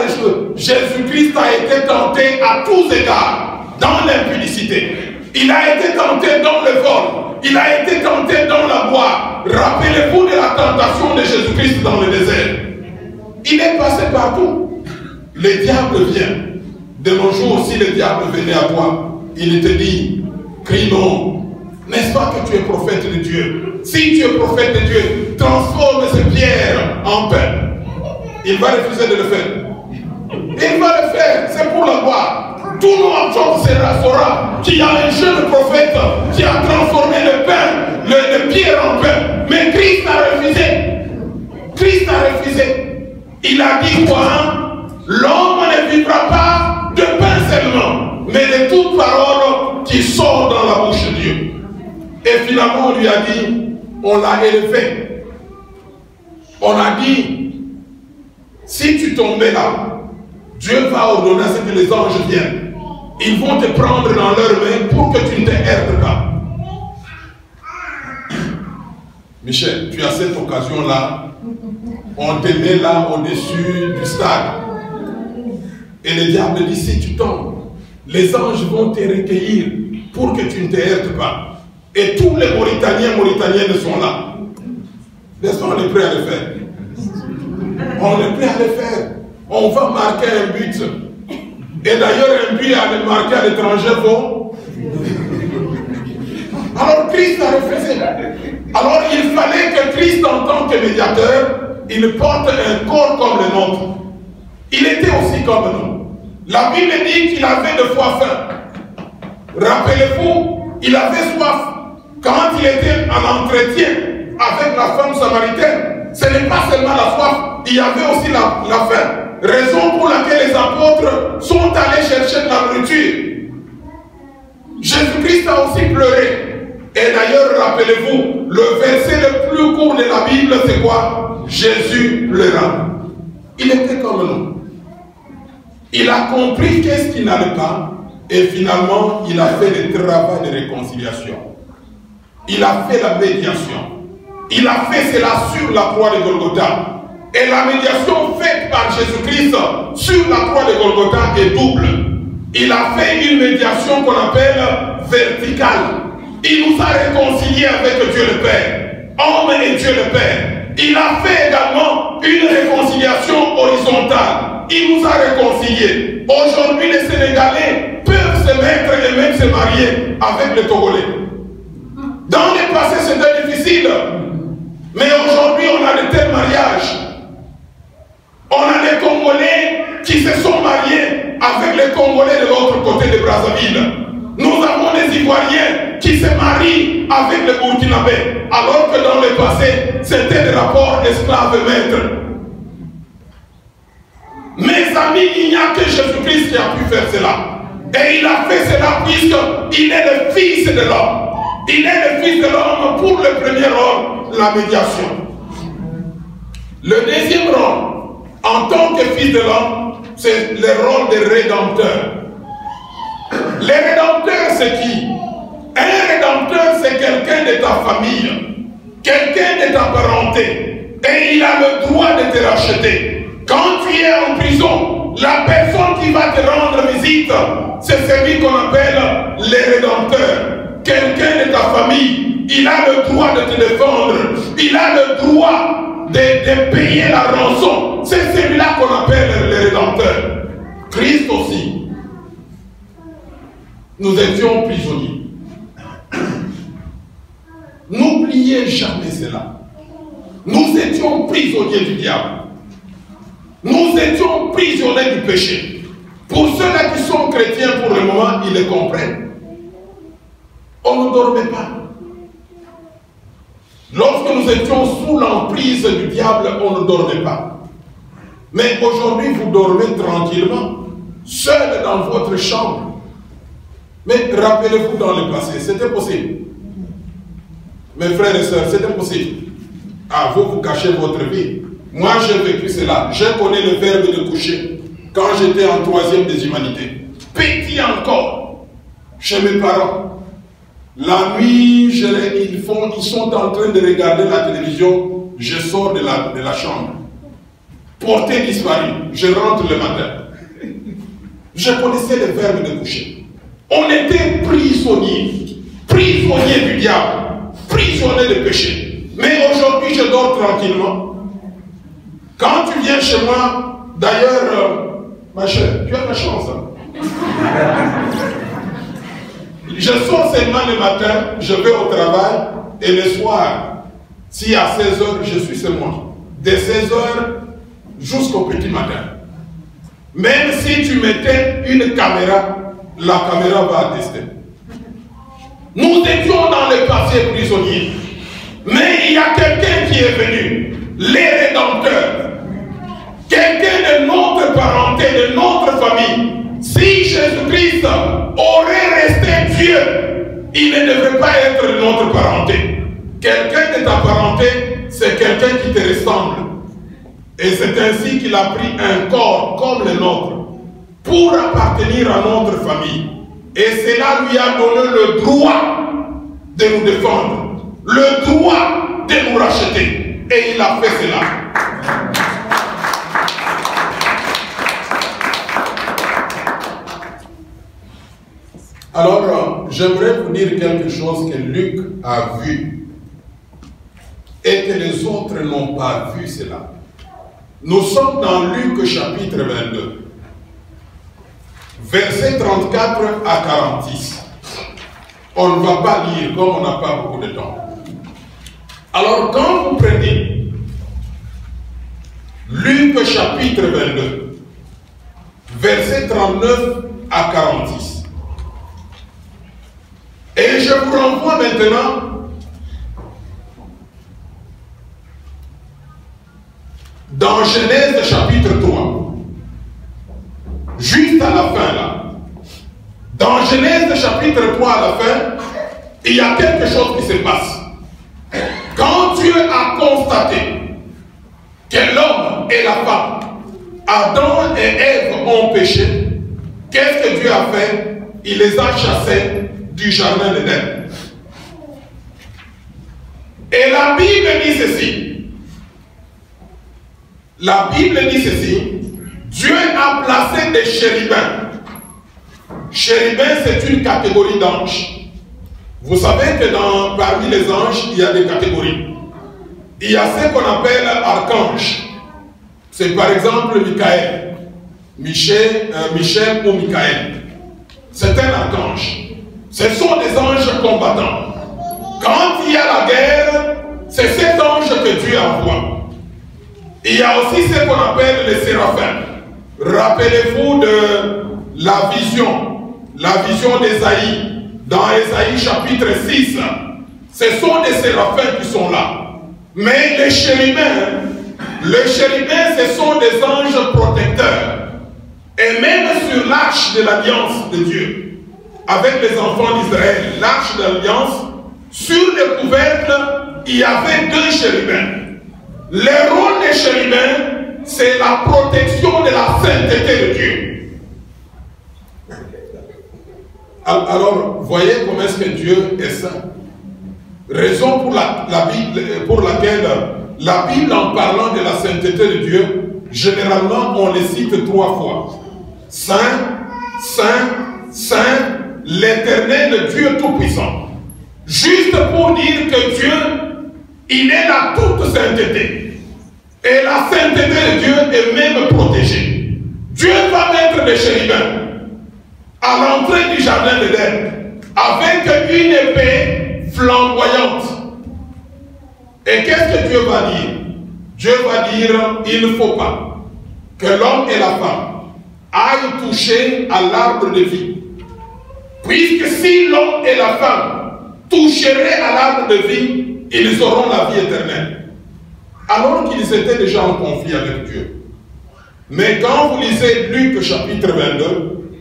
Jésus-Christ a été tenté à tous égards dans l'impudicité. Il a été tenté dans le vol. Il a été tenté dans la boîte. Rappelez-vous de la tentation de Jésus-Christ dans le désert. Il est passé partout. Le diable vient. De nos jours, si le diable venait à toi, il te dit, crie non. N'est-ce pas que tu es prophète de Dieu? Si tu es prophète de Dieu, transforme ces pierres en pain. Il va refuser de le faire. Il va le faire, c'est pour la gloire. Tout le monde saura qu'il y a un jeune prophète qui a transformé le pain, le pierre en pain. Mais Christ a refusé. Christ a refusé. Il a dit quoi? L'homme ne vivra pas de pain seulement, mais de toute parole qui sort dans la bouche de Dieu. Et finalement, on lui a dit, on l'a élevé. On a dit, si tu tombais là, Dieu va ordonner à ce que les anges viennent. Ils vont te prendre dans leurs mains pour que tu ne te heurtes pas. Michel, tu as cette occasion-là. On te met là au-dessus du stade. Et le diable dit, si tu tombes, les anges vont te recueillir pour que tu ne te heurtes pas. Et tous les Mauritaniennes sont là. N'est-ce pas, on est prêt à le faire? On est prêt à le faire. On va marquer un but. Et d'ailleurs, un but à marquer à l'étranger vaut. Alors Christ a refusé. Alors il fallait que Christ, en tant que médiateur, il porte un corps comme le nôtre. Il était aussi comme nous. La Bible dit qu'il avait de fois faim. Rappelez-vous, il avait soif. Quand il était en entretien avec la femme samaritaine, ce n'est pas seulement la soif, il y avait aussi la faim. Raison pour laquelle les apôtres sont allés chercher de la nourriture. Jésus-Christ a aussi pleuré. Et d'ailleurs, rappelez-vous, le verset le plus court de la Bible, c'est quoi? Jésus pleura. Il était comme nous. Il a compris qu'est-ce qui n'allait pas. Et finalement, il a fait le travail de réconciliation. Il a fait la médiation. Il a fait cela sur la croix de Golgotha. Et la médiation faite par Jésus-Christ sur la croix de Golgotha est double. Il a fait une médiation qu'on appelle verticale. Il nous a réconciliés avec Dieu le Père, homme et Dieu le Père. Il a fait également une réconciliation horizontale. Il nous a réconciliés. Aujourd'hui, les Sénégalais peuvent se mettre et même se marier avec les Togolais. Dans le passé, c'était difficile. Mais aujourd'hui, on a de tels mariages. On a des Congolais qui se sont mariés avec les Congolais de l'autre côté de Brazzaville. Nous avons des Ivoiriens qui se marient avec les Burkinabés, alors que dans le passé, c'était des rapports esclaves-maîtres. Mes amis, il n'y a que Jésus-Christ qui a pu faire cela. Et il a fait cela puisqu'il est le Fils de l'homme. Il est le Fils de l'homme pour le premier rôle, la médiation. Le deuxième rôle, en tant que Fils de l'homme, c'est le rôle de rédempteur. Le rédempteur, c'est qui? Un rédempteur, c'est quelqu'un de ta famille, quelqu'un de ta parenté, et il a le droit de te racheter. Quand tu es en prison, la personne qui va te rendre visite, c'est celui qu'on appelle le rédempteur. Quelqu'un de ta famille, il a le droit de te défendre, il a le droit de payer la rançon. C'est celui-là qu'on appelle le rédempteur. Christ aussi. Nous étions prisonniers. N'oubliez jamais cela. Nous étions prisonniers du diable. Nous étions prisonniers du péché. Pour ceux-là qui sont chrétiens pour le moment, ils le comprennent. On ne dormait pas. Lorsque nous étions sous l'emprise du diable, on ne dormait pas. Mais aujourd'hui, vous dormez tranquillement, seul dans votre chambre. Mais rappelez-vous dans le passé, c'était possible. Mes frères et sœurs, c'était possible. Ah, vous cachez votre vie. Moi, j'ai vécu cela. Je connais le verbe de coucher. Quand j'étais en 3e des humanités. Petit encore. Chez mes parents. La nuit, ils sont en train de regarder la télévision. Je sors de la chambre. Portée disparue. Je rentre le matin. je connaissais les verbes de coucher. On était prisonniers, prisonniers du diable, prisonniers de péché. Mais aujourd'hui, je dors tranquillement. Quand tu viens chez moi, d'ailleurs, ma chère, tu as la chance. Hein? Je sors seulement le matin, je vais au travail, et le soir, si à 16 h, je suis chez moi. De 16 h jusqu'au petit matin. Même si tu mettais une caméra, la caméra va attester. Nous étions dans le passé prisonniers. Mais il y a quelqu'un qui est venu, les rédempteurs. Quelqu'un de notre parenté, de notre famille. Si Jésus-Christ aurait resté Dieu, il ne devrait pas être de notre parenté. Quelqu'un de ta parenté, c'est quelqu'un qui te ressemble. Et c'est ainsi qu'il a pris un corps comme le nôtre pour appartenir à notre famille. Et cela lui a donné le droit de nous défendre, le droit de nous racheter. Et il a fait cela. Alors, j'aimerais vous dire quelque chose que Luc a vu et que les autres n'ont pas vu cela. Nous sommes dans Luc chapitre 22, versets 34 à 46. On ne va pas lire comme on n'a pas beaucoup de temps. Alors, quand vous prenez Luc chapitre 22, versets 39 à 46, et je vous renvoie maintenant dans Genèse chapitre 3. Juste à la fin là. Dans Genèse chapitre 3 à la fin, il y a quelque chose qui se passe. Quand Dieu a constaté que l'homme et la femme, Adam et Ève ont péché, qu'est-ce que Dieu a fait? Il les a chassés du jardin d'Éden. Et la Bible dit ceci. La Bible dit ceci. Dieu a placé des chérubins. Chérubins, c'est une catégorie d'anges. Vous savez que parmi les anges, il y a des catégories. Il y a ce qu'on appelle archange. C'est par exemple Michael. Michel ou Michael. C'est un archange. Ce sont des anges combattants. Quand il y a la guerre, c'est cet ange que Dieu envoie. Il y a aussi ce qu'on appelle les séraphins. Rappelez-vous de la vision d'Ésaïe. Dans Ésaïe chapitre 6, ce sont des séraphins qui sont là. Mais les chérubins, ce sont des anges protecteurs. Et même sur l'arche de l'alliance de Dieu, avec les enfants d'Israël, l'arche de l'alliance, sur le couvercle, il y avait 2 chérubins. Le rôle des chérubins, c'est la protection de la sainteté de Dieu. Alors, voyez comment est-ce que Dieu est saint. Raison pour laquelle la Bible, en parlant de la sainteté de Dieu, généralement, on les cite 3 fois. Saint, Saint, Saint, l'Éternel Dieu Tout-Puissant. Juste pour dire que Dieu, il est la toute sainteté. Et la sainteté de Dieu est même protégée. Dieu va mettre des chérubins à l'entrée du jardin d'Éden avec une épée flamboyante. Et qu'est-ce que Dieu va dire? Dieu va dire, il ne faut pas que l'homme et la femme aillent toucher à l'arbre de vie. Puisque si l'homme et la femme toucheraient à l'arbre de vie, ils auront la vie éternelle. Alors qu'ils étaient déjà en conflit avec Dieu. Mais quand vous lisez Luc chapitre 22,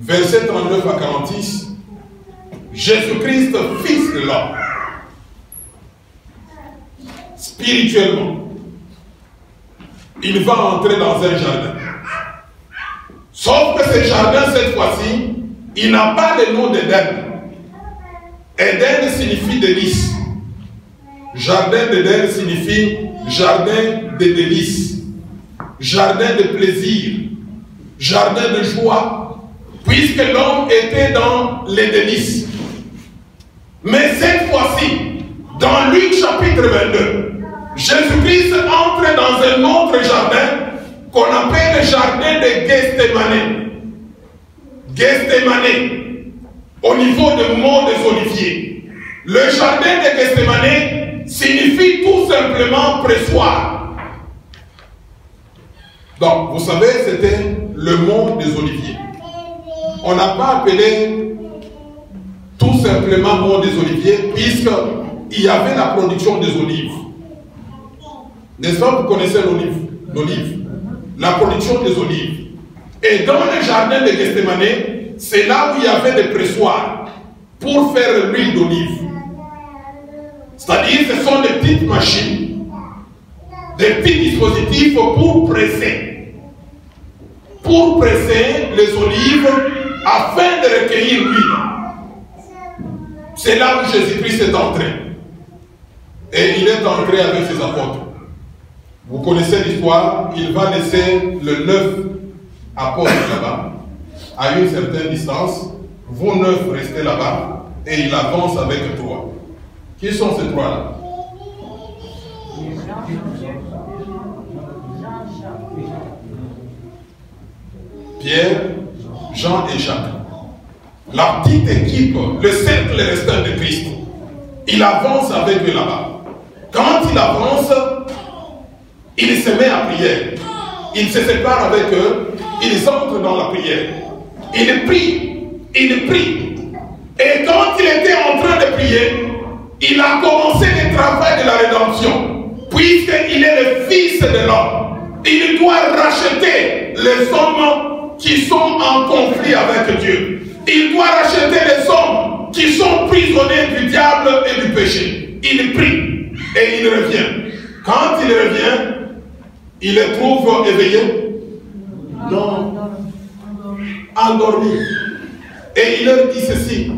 versets 39 à 46, Jésus-Christ, fils de l'homme, spirituellement, il va entrer dans un jardin. Sauf que ce jardin, cette fois-ci, il n'a pas le nom d'Éden. Éden signifie délice. Jardin d'Éden signifie jardin de délices, jardin de plaisir, jardin de joie, puisque l'homme était dans les délices. Mais cette fois-ci, dans Luc chapitre 22, Jésus-Christ entre dans un autre jardin qu'on appelle le jardin de Gethsémane. Gethsémane, au niveau du mont des Oliviers. Le jardin de Gethsémane signifie tout simplement pressoir. Donc, vous savez, c'était le mont des Oliviers. On n'a pas appelé tout simplement mont des Oliviers, puisqu'il y avait la production des olives. N'est-ce pas, vous connaissez l'olive, la production des olives. Et dans le jardin de Gethsémane, c'est là où il y avait des pressoirs pour faire l'huile d'olive. C'est-à-dire, ce sont des petites machines, des petits dispositifs pour presser les olives afin de recueillir l'huile. C'est là où Jésus-Christ est entré. Et il est entré avec ses apôtres. Vous connaissez l'histoire, il va laisser le 9 apôtres là-bas, à une certaine distance. Vous 9 restez là-bas, et il avance avec 3. Qui sont ces 3-là? Pierre, Jean et Jacques. La petite équipe, le cercle restant de Christ. Il avance avec eux là-bas. Quand il avance, il se met à prier. Il se sépare avec eux. Ils entrent dans la prière. Il prie. Il prie. Et quand il était en train de prier, il a commencé le travail de la rédemption. Puisqu'il est le Fils de l'homme. Il doit racheter les hommes qui sont en conflit avec Dieu. Il doit racheter les hommes qui sont prisonniers du diable et du péché. Il prie et il revient. Quand il revient, il les trouve éveillés? Non. Endormis. Et il leur dit ceci: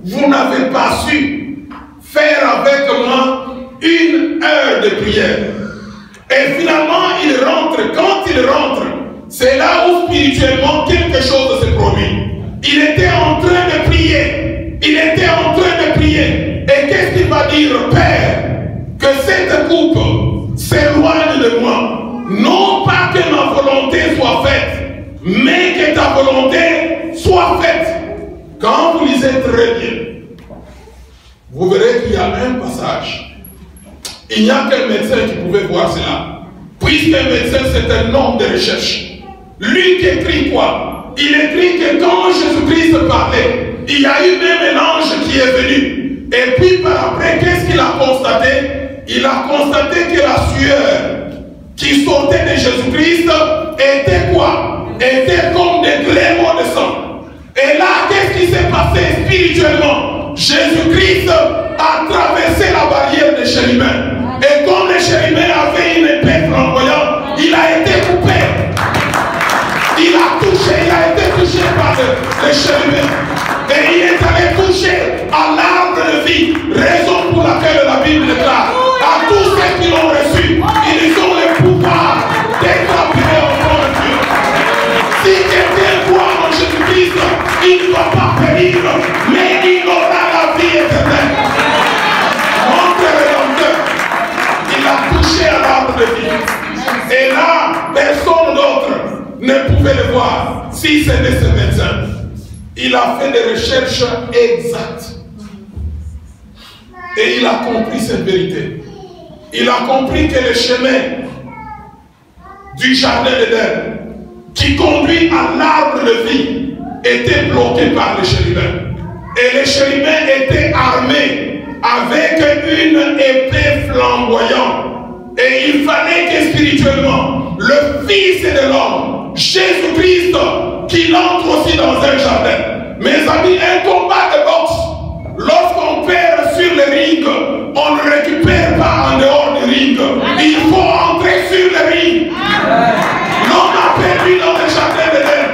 vous n'avez pas su faire avec moi 1 heure de prière. Et finalement, il rentre. Quand il rentre, c'est là où spirituellement quelque chose se produit. Il était en train de prier. Il était en train de prier. Et qu'est-ce qu'il va dire? Père, que cette coupe s'éloigne de moi. Non pas que ma volonté soit faite, mais que ta volonté soit faite. Quand vous lisez très bien, vous verrez qu'il y a un passage. Il n'y a qu'un médecin qui pouvait voir cela. Puisqu'un médecin, c'est un homme de recherche. Lui qui écrit quoi? Il écrit que quand Jésus-Christ parlait, il y a eu même un ange qui est venu. Et puis par après, qu'est-ce qu'il a constaté? Il a constaté que la sueur qui sortait de Jésus-Christ était quoi? Était comme des gréements de sang. Et là, qu'est-ce qui s'est passé spirituellement? Jésus-Christ a traversé la barrière de chérubins. Et comme les chérubins avaient une épée flamboyante, il a été coupé. Il a été touché par les chérubins. Et il est allé toucher à l'arbre de vie. Raison pour laquelle la Bible déclare à tous ceux qui l'ont reçu, ils ont le pouvoir d'être appelés enfants de Dieu. Si quelqu'un croit en Jésus-Christ, il ne va pas périr, mais il aura la vie éternelle. Notre Rédempteur, il a touché à l'arbre de vie. Et là, personne d'autre ne pouvait le voir si c'était ce médecin. Il a fait des recherches exactes. Et il a compris cette vérité. Il a compris que le chemin du jardin d'Éden qui conduit à l'arbre de vie était bloqué par les chérubins. Et les chérubins étaient armés avec une épée flamboyante. Et il fallait que spirituellement, le Fils de l'homme, Jésus-Christ, qu'il entre aussi dans un jardin. Mes amis, un combat de boxe, lorsqu'on perd sur le ring, on ne récupère pas en dehors du ring. Il faut entrer sur le ring. L'homme a perdu dans le jardin d'Éden.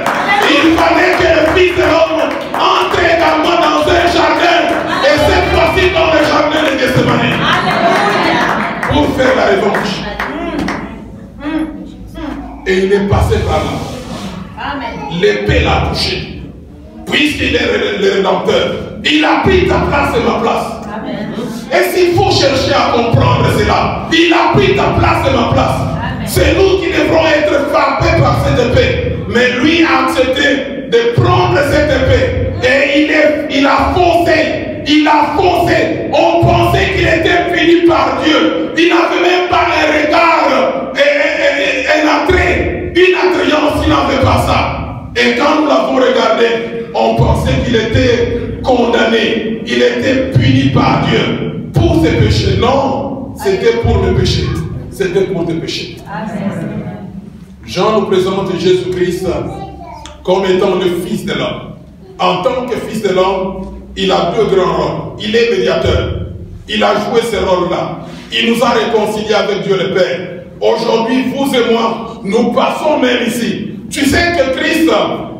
Il fallait que le Fils de l'homme entre également dans un jardin, et cette fois-ci dans le jardin de Gethsémane, pour faire la revanche. Et il est passé par là. L'épée l'a touché. Puisqu'il est le Rédempteur, il a pris ta place et ma place. Amen. Et s'il faut chercher à comprendre cela, il a pris ta place et ma place. C'est nous qui devrons être frappés par cette épée. Mais lui a accepté de prendre cette épée. Et il a foncé. Il a foncé. On pensait qu'il était puni par Dieu. Il n'avait même pas un regard, un attrait, une attrayance. Il n'avait pas ça. Et quand nous l'avons regardé, on pensait qu'il était condamné. Il était puni par Dieu pour ses péchés. Non, c'était pour mes péchés. C'était pour tes péchés. Jean nous présente Jésus-Christ comme étant le Fils de l'homme. En tant que Fils de l'homme, il a deux grands rôles. Il est médiateur. Il a joué ce rôle-là. Il nous a réconciliés avec Dieu le Père. Aujourd'hui, vous et moi, nous passons même ici. Tu sais que Christ,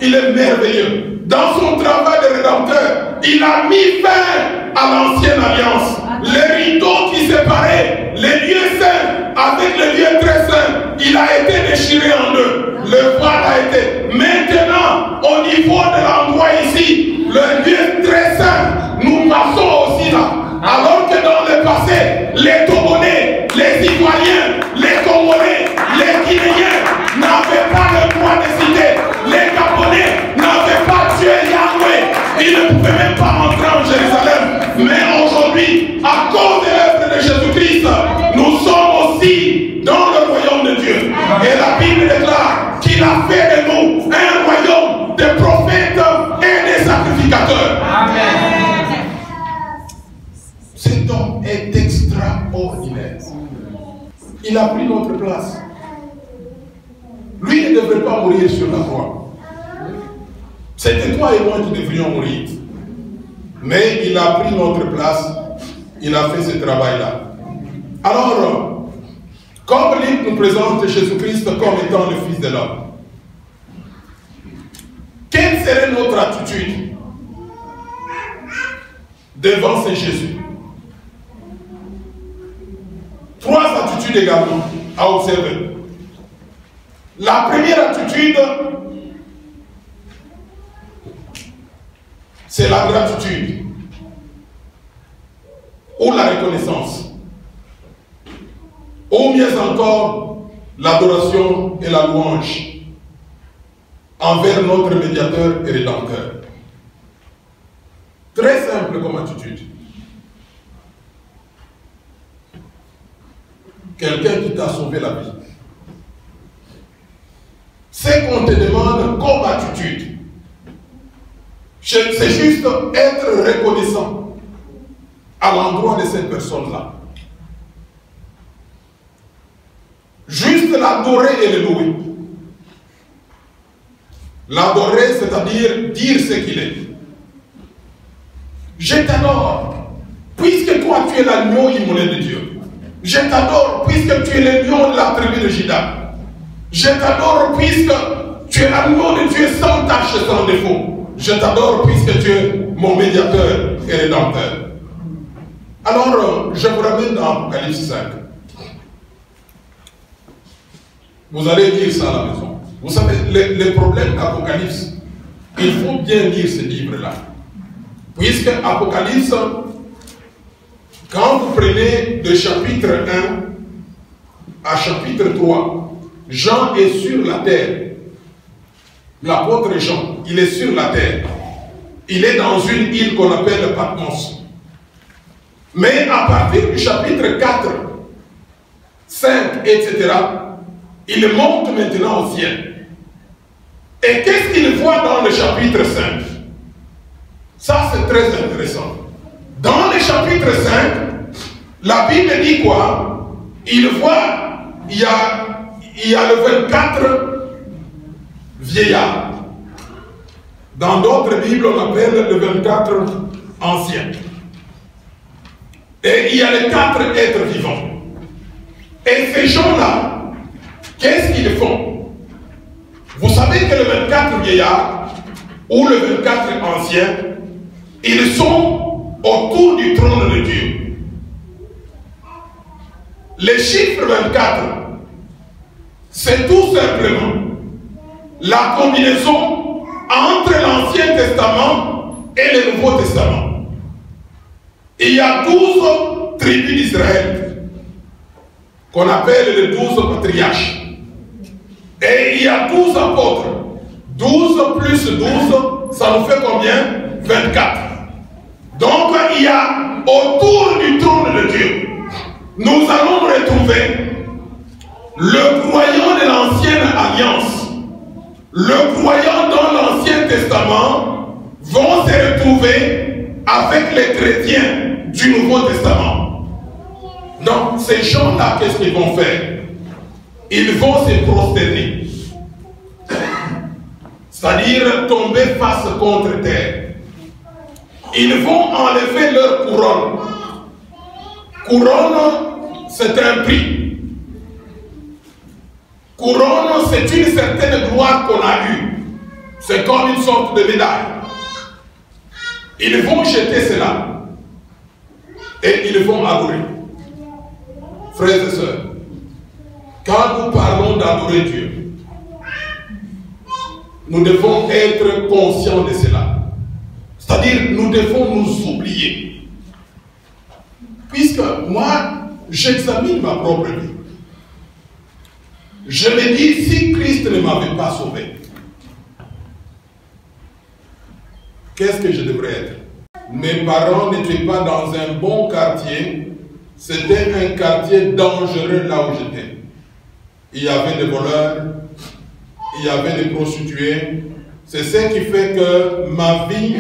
il est merveilleux. Dans son travail de rédempteur, il a mis fin à l'ancienne alliance. Les rideaux qui séparaient les lieux saints avec les lieux très saints, il a été déchiré en deux. Le voile a été. Maintenant, au niveau de l'endroit ici, le lieu très saint, nous passons aussi là. Alors que dans le passé, les Togolais, les Ivoiriens, les Congolais, les Guinéens n'avaient pas le droit de citer. Les Gabonais n'avaient pas tué Yahweh. Ils ne pouvaient même pas entrer en Jérusalem. Mais aujourd'hui, à cause de l'œuvre de Jésus-Christ, nous sommes aussi dans le royaume de Dieu. Et la Bible déclare qu'il a fait de nous un royaume de prophètes et de sacrificateurs. Amen. Cet homme est extraordinaire. Il a pris notre place. Lui ne devrait pas mourir sur la croix. C'était toi et moi qui devrions mourir. Mais il a pris notre place. Il a fait ce travail-là. Alors, comme Luc nous présente Jésus-Christ comme étant le Fils de l'homme, quelle serait notre attitude devant ce Jésus? Trois attitudes également à observer. La première attitude, c'est la gratitude ou la reconnaissance. Ou mieux encore, l'adoration et la louange envers notre médiateur et rédempteur. Très simple comme attitude. Quelqu'un qui t'a sauvé la vie. Ce qu'on te demande comme attitude, c'est juste être reconnaissant à l'endroit de cette personne-là. Juste l'adorer et le louer. L'adorer, c'est-à-dire dire ce qu'il est. Je t'adore, puisque toi tu es l'agneau immolé de Dieu. Je t'adore, puisque tu es le lion de la tribu de Juda. Je t'adore, puisque tu es l'agneau de Dieu sans tache et sans défaut. Je t'adore, puisque tu es mon médiateur et rédempteur. Alors, je vous ramène dans Apocalypse 5. Vous allez lire ça à la maison. Vous savez, les problèmes d'Apocalypse, il faut bien lire ce livre-là. Puisque Apocalypse, quand vous prenez de chapitre 1 à chapitre 3, Jean est sur la terre. L'apôtre Jean, il est sur la terre. Il est dans une île qu'on appelle Patmos. Mais à partir du chapitre 4, 5, etc., il monte maintenant au ciel. Et qu'est-ce qu'il voit dans le chapitre 5? Ça, c'est très intéressant. Dans le chapitre 5, la Bible dit quoi? Il voit, il y a le 24 vieillards. Dans d'autres Bibles, on appelle le 24 anciens. Et il y a les 4 êtres vivants. Et ces gens-là, qu'est-ce qu'ils font? Vous savez que le 24 vieillards, ou le 24 anciens, ils sont autour du trône de Dieu. Le chiffre 24, c'est tout simplement la combinaison entre l'Ancien Testament et le Nouveau Testament. Il y a 12 tribus d'Israël qu'on appelle les 12 patriarches. Et il y a 12 apôtres. 12 plus 12, ça nous fait combien? 24. Donc il y a autour du trône de Dieu, nous allons retrouver le croyant de l'Ancienne Alliance. Le croyant dans l'Ancien Testament vont se retrouver avec les chrétiens du Nouveau Testament. Donc ces gens-là, qu'est-ce qu'ils vont faire? Ils vont se prosterner. C'est-à-dire tomber face contre terre. Ils vont enlever leur couronne. Couronne, c'est un prix. Couronne, c'est une certaine gloire qu'on a eue. C'est comme une sorte de médaille. Ils vont jeter cela. Et ils vont adorer. Frères et sœurs, quand nous parlons d'adorer Dieu, nous devons être conscients de cela. C'est-à-dire, nous devons nous oublier. Puisque moi, j'examine ma propre vie. Je me dis, si Christ ne m'avait pas sauvé, qu'est-ce que je devrais être? Mes parents n'étaient pas dans un bon quartier. C'était un quartier dangereux là où j'étais. Il y avait des voleurs, il y avait des prostituées. C'est ce qui fait que ma vie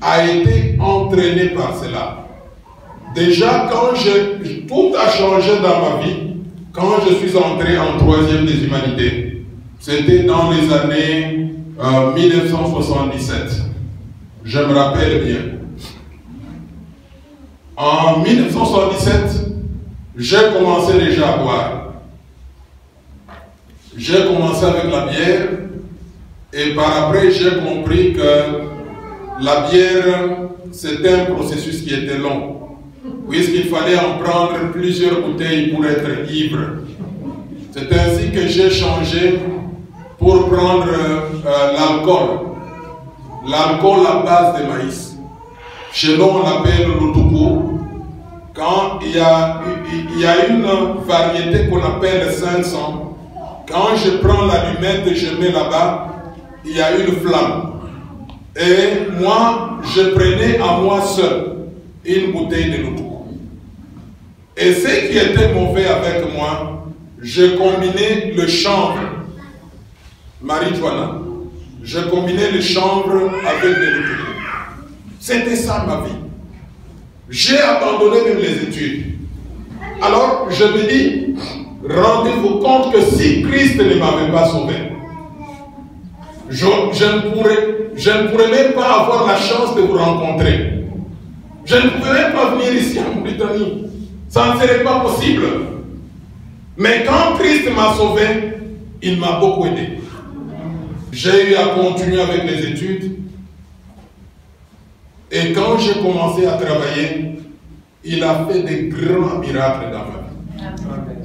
a été entraînée par cela. Déjà, quand tout a changé dans ma vie, quand je suis entré en 3e des humanités, c'était dans les années 1977. Je me rappelle bien. En 1977, j'ai commencé déjà à boire. J'ai commencé avec la bière et par après j'ai compris que la bière c'était un processus qui était long puisqu'il fallait en prendre plusieurs bouteilles pour être ivre. C'est ainsi que j'ai changé pour prendre l'alcool. L'alcool à base de maïs. Chez nous on l'appelle l'outoukou. Quand il y a une variété qu'on appelle 500. Quand je prends l'allumette et je mets là-bas, il y a une flamme. Et moi, je prenais à moi seul une bouteille de l'eau. Et ce qui était mauvais avec moi, je combinais le chanvre, marijuana. Je combinais le chanvre avec de l'eau. C'était ça ma vie. J'ai abandonné même les études. Alors, je me dis, rendez-vous compte que si Christ ne m'avait pas sauvé, je ne pourrais même pas avoir la chance de vous rencontrer. Je ne pouvais même pas venir ici en Britannie. Ça ne serait pas possible. Mais quand Christ m'a sauvé, il m'a beaucoup aidé. J'ai eu à continuer avec les études. Et quand j'ai commencé à travailler, il a fait des grands miracles dans ma vie.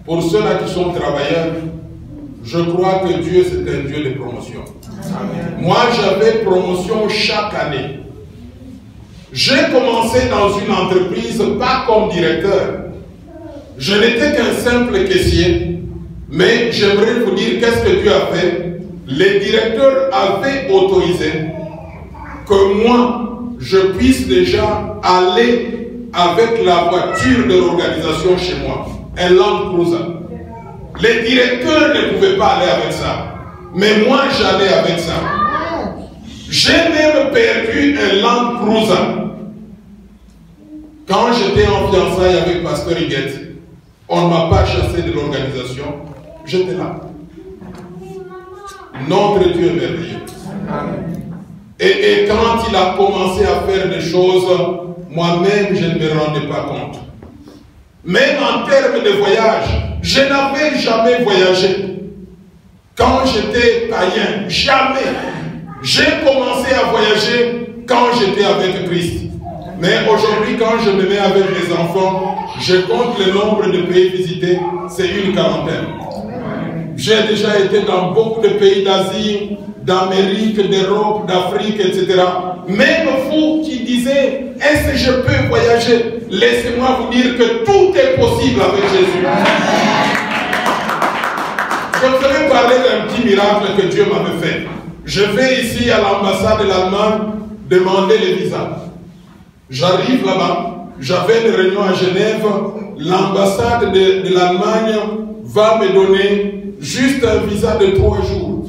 Pour ceux-là qui sont travailleurs, je crois que Dieu c'est un Dieu de promotion. Amen. Moi j'avais promotion chaque année. J'ai commencé dans une entreprise pas comme directeur. Je n'étais qu'un simple caissier. Mais j'aimerais vous dire qu'est-ce que Dieu a fait. Les directeurs avaient autorisé que moi je puisse déjà aller avec la voiture de l'organisation chez moi. Un Land Cruiser. Les directeurs ne pouvaient pas aller avec ça. Mais moi, j'allais avec ça. J'ai même perdu un Land Cruiser. Quand j'étais en fiançailles avec Pasteur Higuette, on ne m'a pas chassé de l'organisation. J'étais là. Notre Dieu est merveilleux. Et quand il a commencé à faire des choses, moi-même, je ne me rendais pas compte. Même en termes de voyage, je n'avais jamais voyagé. Quand j'étais païen, jamais. J'ai commencé à voyager quand j'étais avec Christ. Mais aujourd'hui, quand je me mets avec les enfants, je compte le nombre de pays visités, c'est une quarantaine. J'ai déjà été dans beaucoup de pays d'Asie, d'Amérique, d'Europe, d'Afrique, etc. Même vous qui disiez, est-ce que je peux voyager? Laissez-moi vous dire que tout est possible avec Jésus. Je vous avais parlé d'un petit miracle que Dieu m'avait fait. Je vais ici à l'ambassade de l'Allemagne demander les visas. J'arrive là-bas, j'avais une réunion à Genève, l'ambassade de l'Allemagne va me donner juste un visa de 3 jours,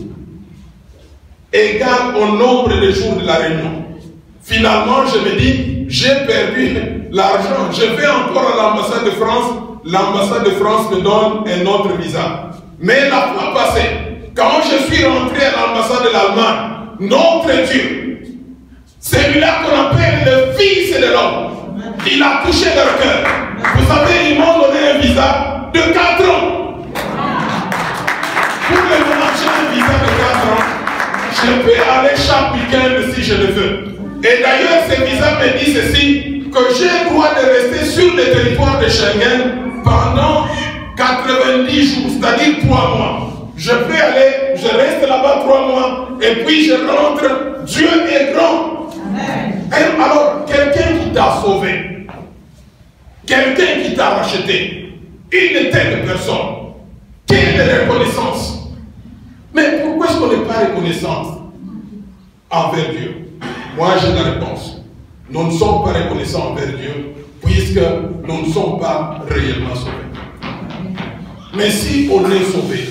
égal au nombre de jours de la réunion. Finalement, je me dis, j'ai perdu l'argent, je vais encore à l'ambassade de France me donne un autre visa. Mais la fois passée, quand je suis rentré à l'ambassade de l'Allemagne, notre Dieu, celui-là qu'on appelle le Fils de l'homme, il a touché leur cœur. Vous savez, ils m'ont donné un visa de 4 ans. Pour le moment, j'ai un visa de 4 ans. Je peux aller chaque week-end si je le veux. Et d'ailleurs, ce visa me dit ceci, que j'ai le droit de rester sur le territoire de Schengen pendant 90 jours, c'est-à-dire 3 mois. Je peux aller, je reste là-bas 3 mois, et puis je rentre. Dieu est grand. Et alors, quelqu'un qui t'a sauvé, quelqu'un qui t'a racheté, une telle personne, quelle reconnaissance? Mais pourquoi est-ce qu'on n'est pas reconnaissant envers Dieu? Moi, j'ai la réponse. Nous ne sommes pas reconnaissants envers Dieu, puisque nous ne sommes pas réellement sauvés. Mais si on est sauvé,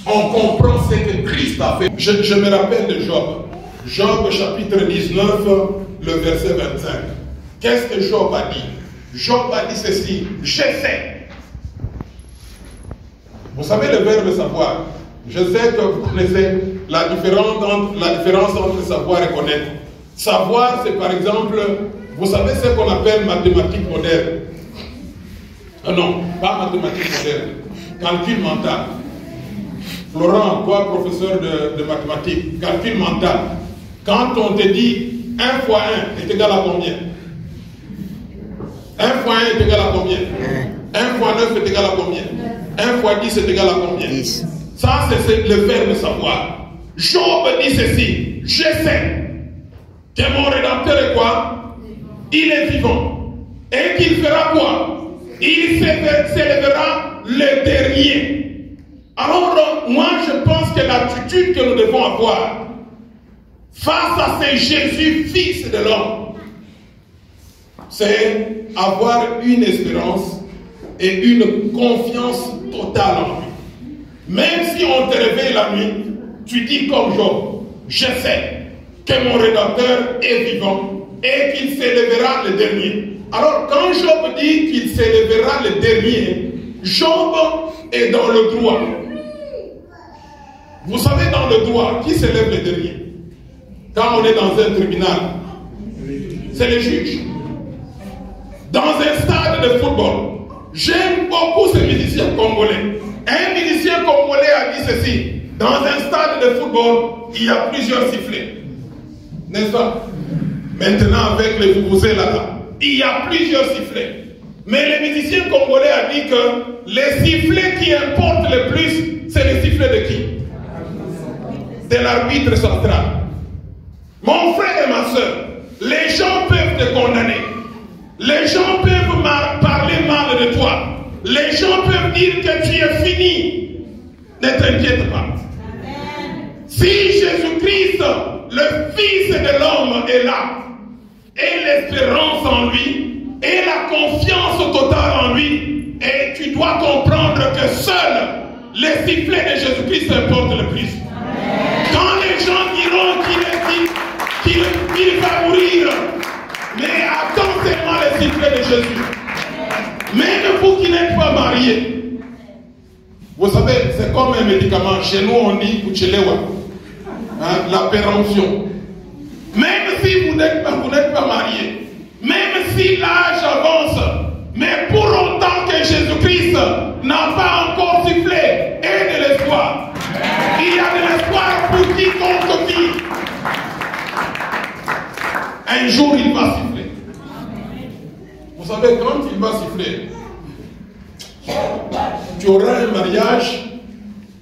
on comprend ce que Christ a fait. Je me rappelle de Job. Job chapitre 19, le verset 25. Qu'est-ce que Job a dit? Job a dit ceci, je sais. Vous savez le verbe savoir. Je sais que vous connaissez la différence entre savoir et connaître. Savoir, c'est par exemple, vous savez ce qu'on appelle mathématiques modernes. Non, pas mathématiques modernes. Calcul mental. Florent, toi, professeur de mathématiques, calcul mental. Quand on te dit 1 fois 1 est égal à combien? 1 fois 1 est égal à combien? 1 fois 9 est égal à combien? 1 fois 10 est égal à combien? 10. Ça, c'est le verbe savoir. Job dit ceci, je sais que mon Rédempteur est quoi? Il est vivant. Et qu'il fera quoi? Il s'élèvera le dernier. Alors, moi, je pense que l'attitude que nous devons avoir face à ce Jésus, Fils de l'homme, c'est avoir une espérance et une confiance totale en lui. Même si on te réveille la nuit, tu dis comme Job, je sais que mon Rédempteur est vivant et qu'il s'élèvera le dernier. Alors, quand Job dit qu'il s'élèvera le dernier, Job est dans le droit. Vous savez, dans le droit, qui s'élève le dernier? Quand on est dans un tribunal, c'est le juge. Dans un stade de football, j'aime beaucoup ce musicien congolais. Un musicien congolais a dit ceci, dans un stade de football, il y a plusieurs sifflets. N'est-ce pas? Maintenant, avec les vuvuzela là, il y a plusieurs sifflets. Mais le musicien congolais a dit que les sifflets qui importent le plus, c'est les sifflets de qui? De l'arbitre central. Mon frère et ma soeur, les gens peuvent te condamner. Les gens peuvent parler mal de toi. Les gens peuvent dire que tu es fini. Ne t'inquiète pas. Si Jésus-Christ, le Fils de l'homme, est là, et l'espérance en lui, et la confiance totale en lui, et tu dois comprendre que seul les sifflets de Jésus-Christ importent le plus. Quand les gens diront qu'il va mourir, mais attends seulement les sifflets de Jésus. Même vous qui n'êtes pas mariés, vous savez, c'est comme un médicament. Chez nous, on dit Kuchelewa, la péremption. Même si vous n'êtes pas marié, même si l'âge avance, mais pour autant que Jésus-Christ n'a pas encore sifflé, et de l'espoir. Il y a de l'espoir pour quiconque vit. Un jour, il va siffler. Vous savez, quand il va siffler, tu auras un mariage,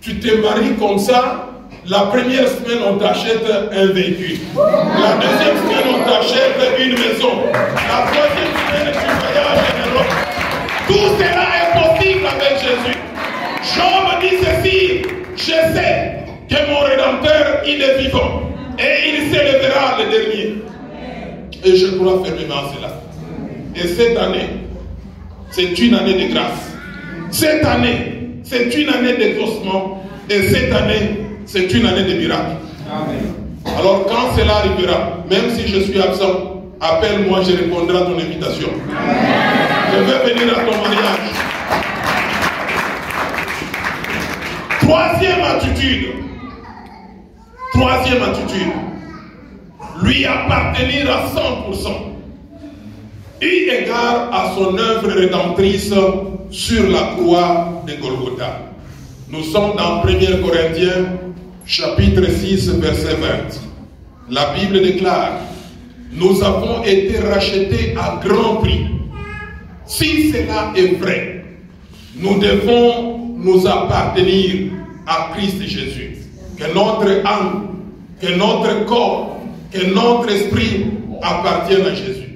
tu te maries comme ça, la première semaine, on t'achète un véhicule. La deuxième semaine, on t'achète une maison. La troisième semaine, tu voyages en Europe. Tout cela est possible avec Jésus. Job dit ceci, je sais que mon Rédempteur, il est vivant. Et il s'élèvera le dernier. Et je crois fermement cela. Et cette année, c'est une année de grâce. Cette année, c'est une année d'exaucement. Et cette année, c'est une année de miracle. Amen. Alors quand cela arrivera, même si je suis absent, appelle-moi, je répondrai à ton invitation. Amen. Je vais venir à ton mariage. Troisième attitude. Lui appartenir à 100%. Eu égard à son œuvre rédemptrice sur la croix de Golgotha. Nous sommes dans 1 Corinthiens, chapitre 6, verset 20. La Bible déclare, nous avons été rachetés à grand prix. Si cela est vrai, nous devons nous appartenir à Christ Jésus. Que notre âme, que notre corps, que notre esprit appartiennent à Jésus.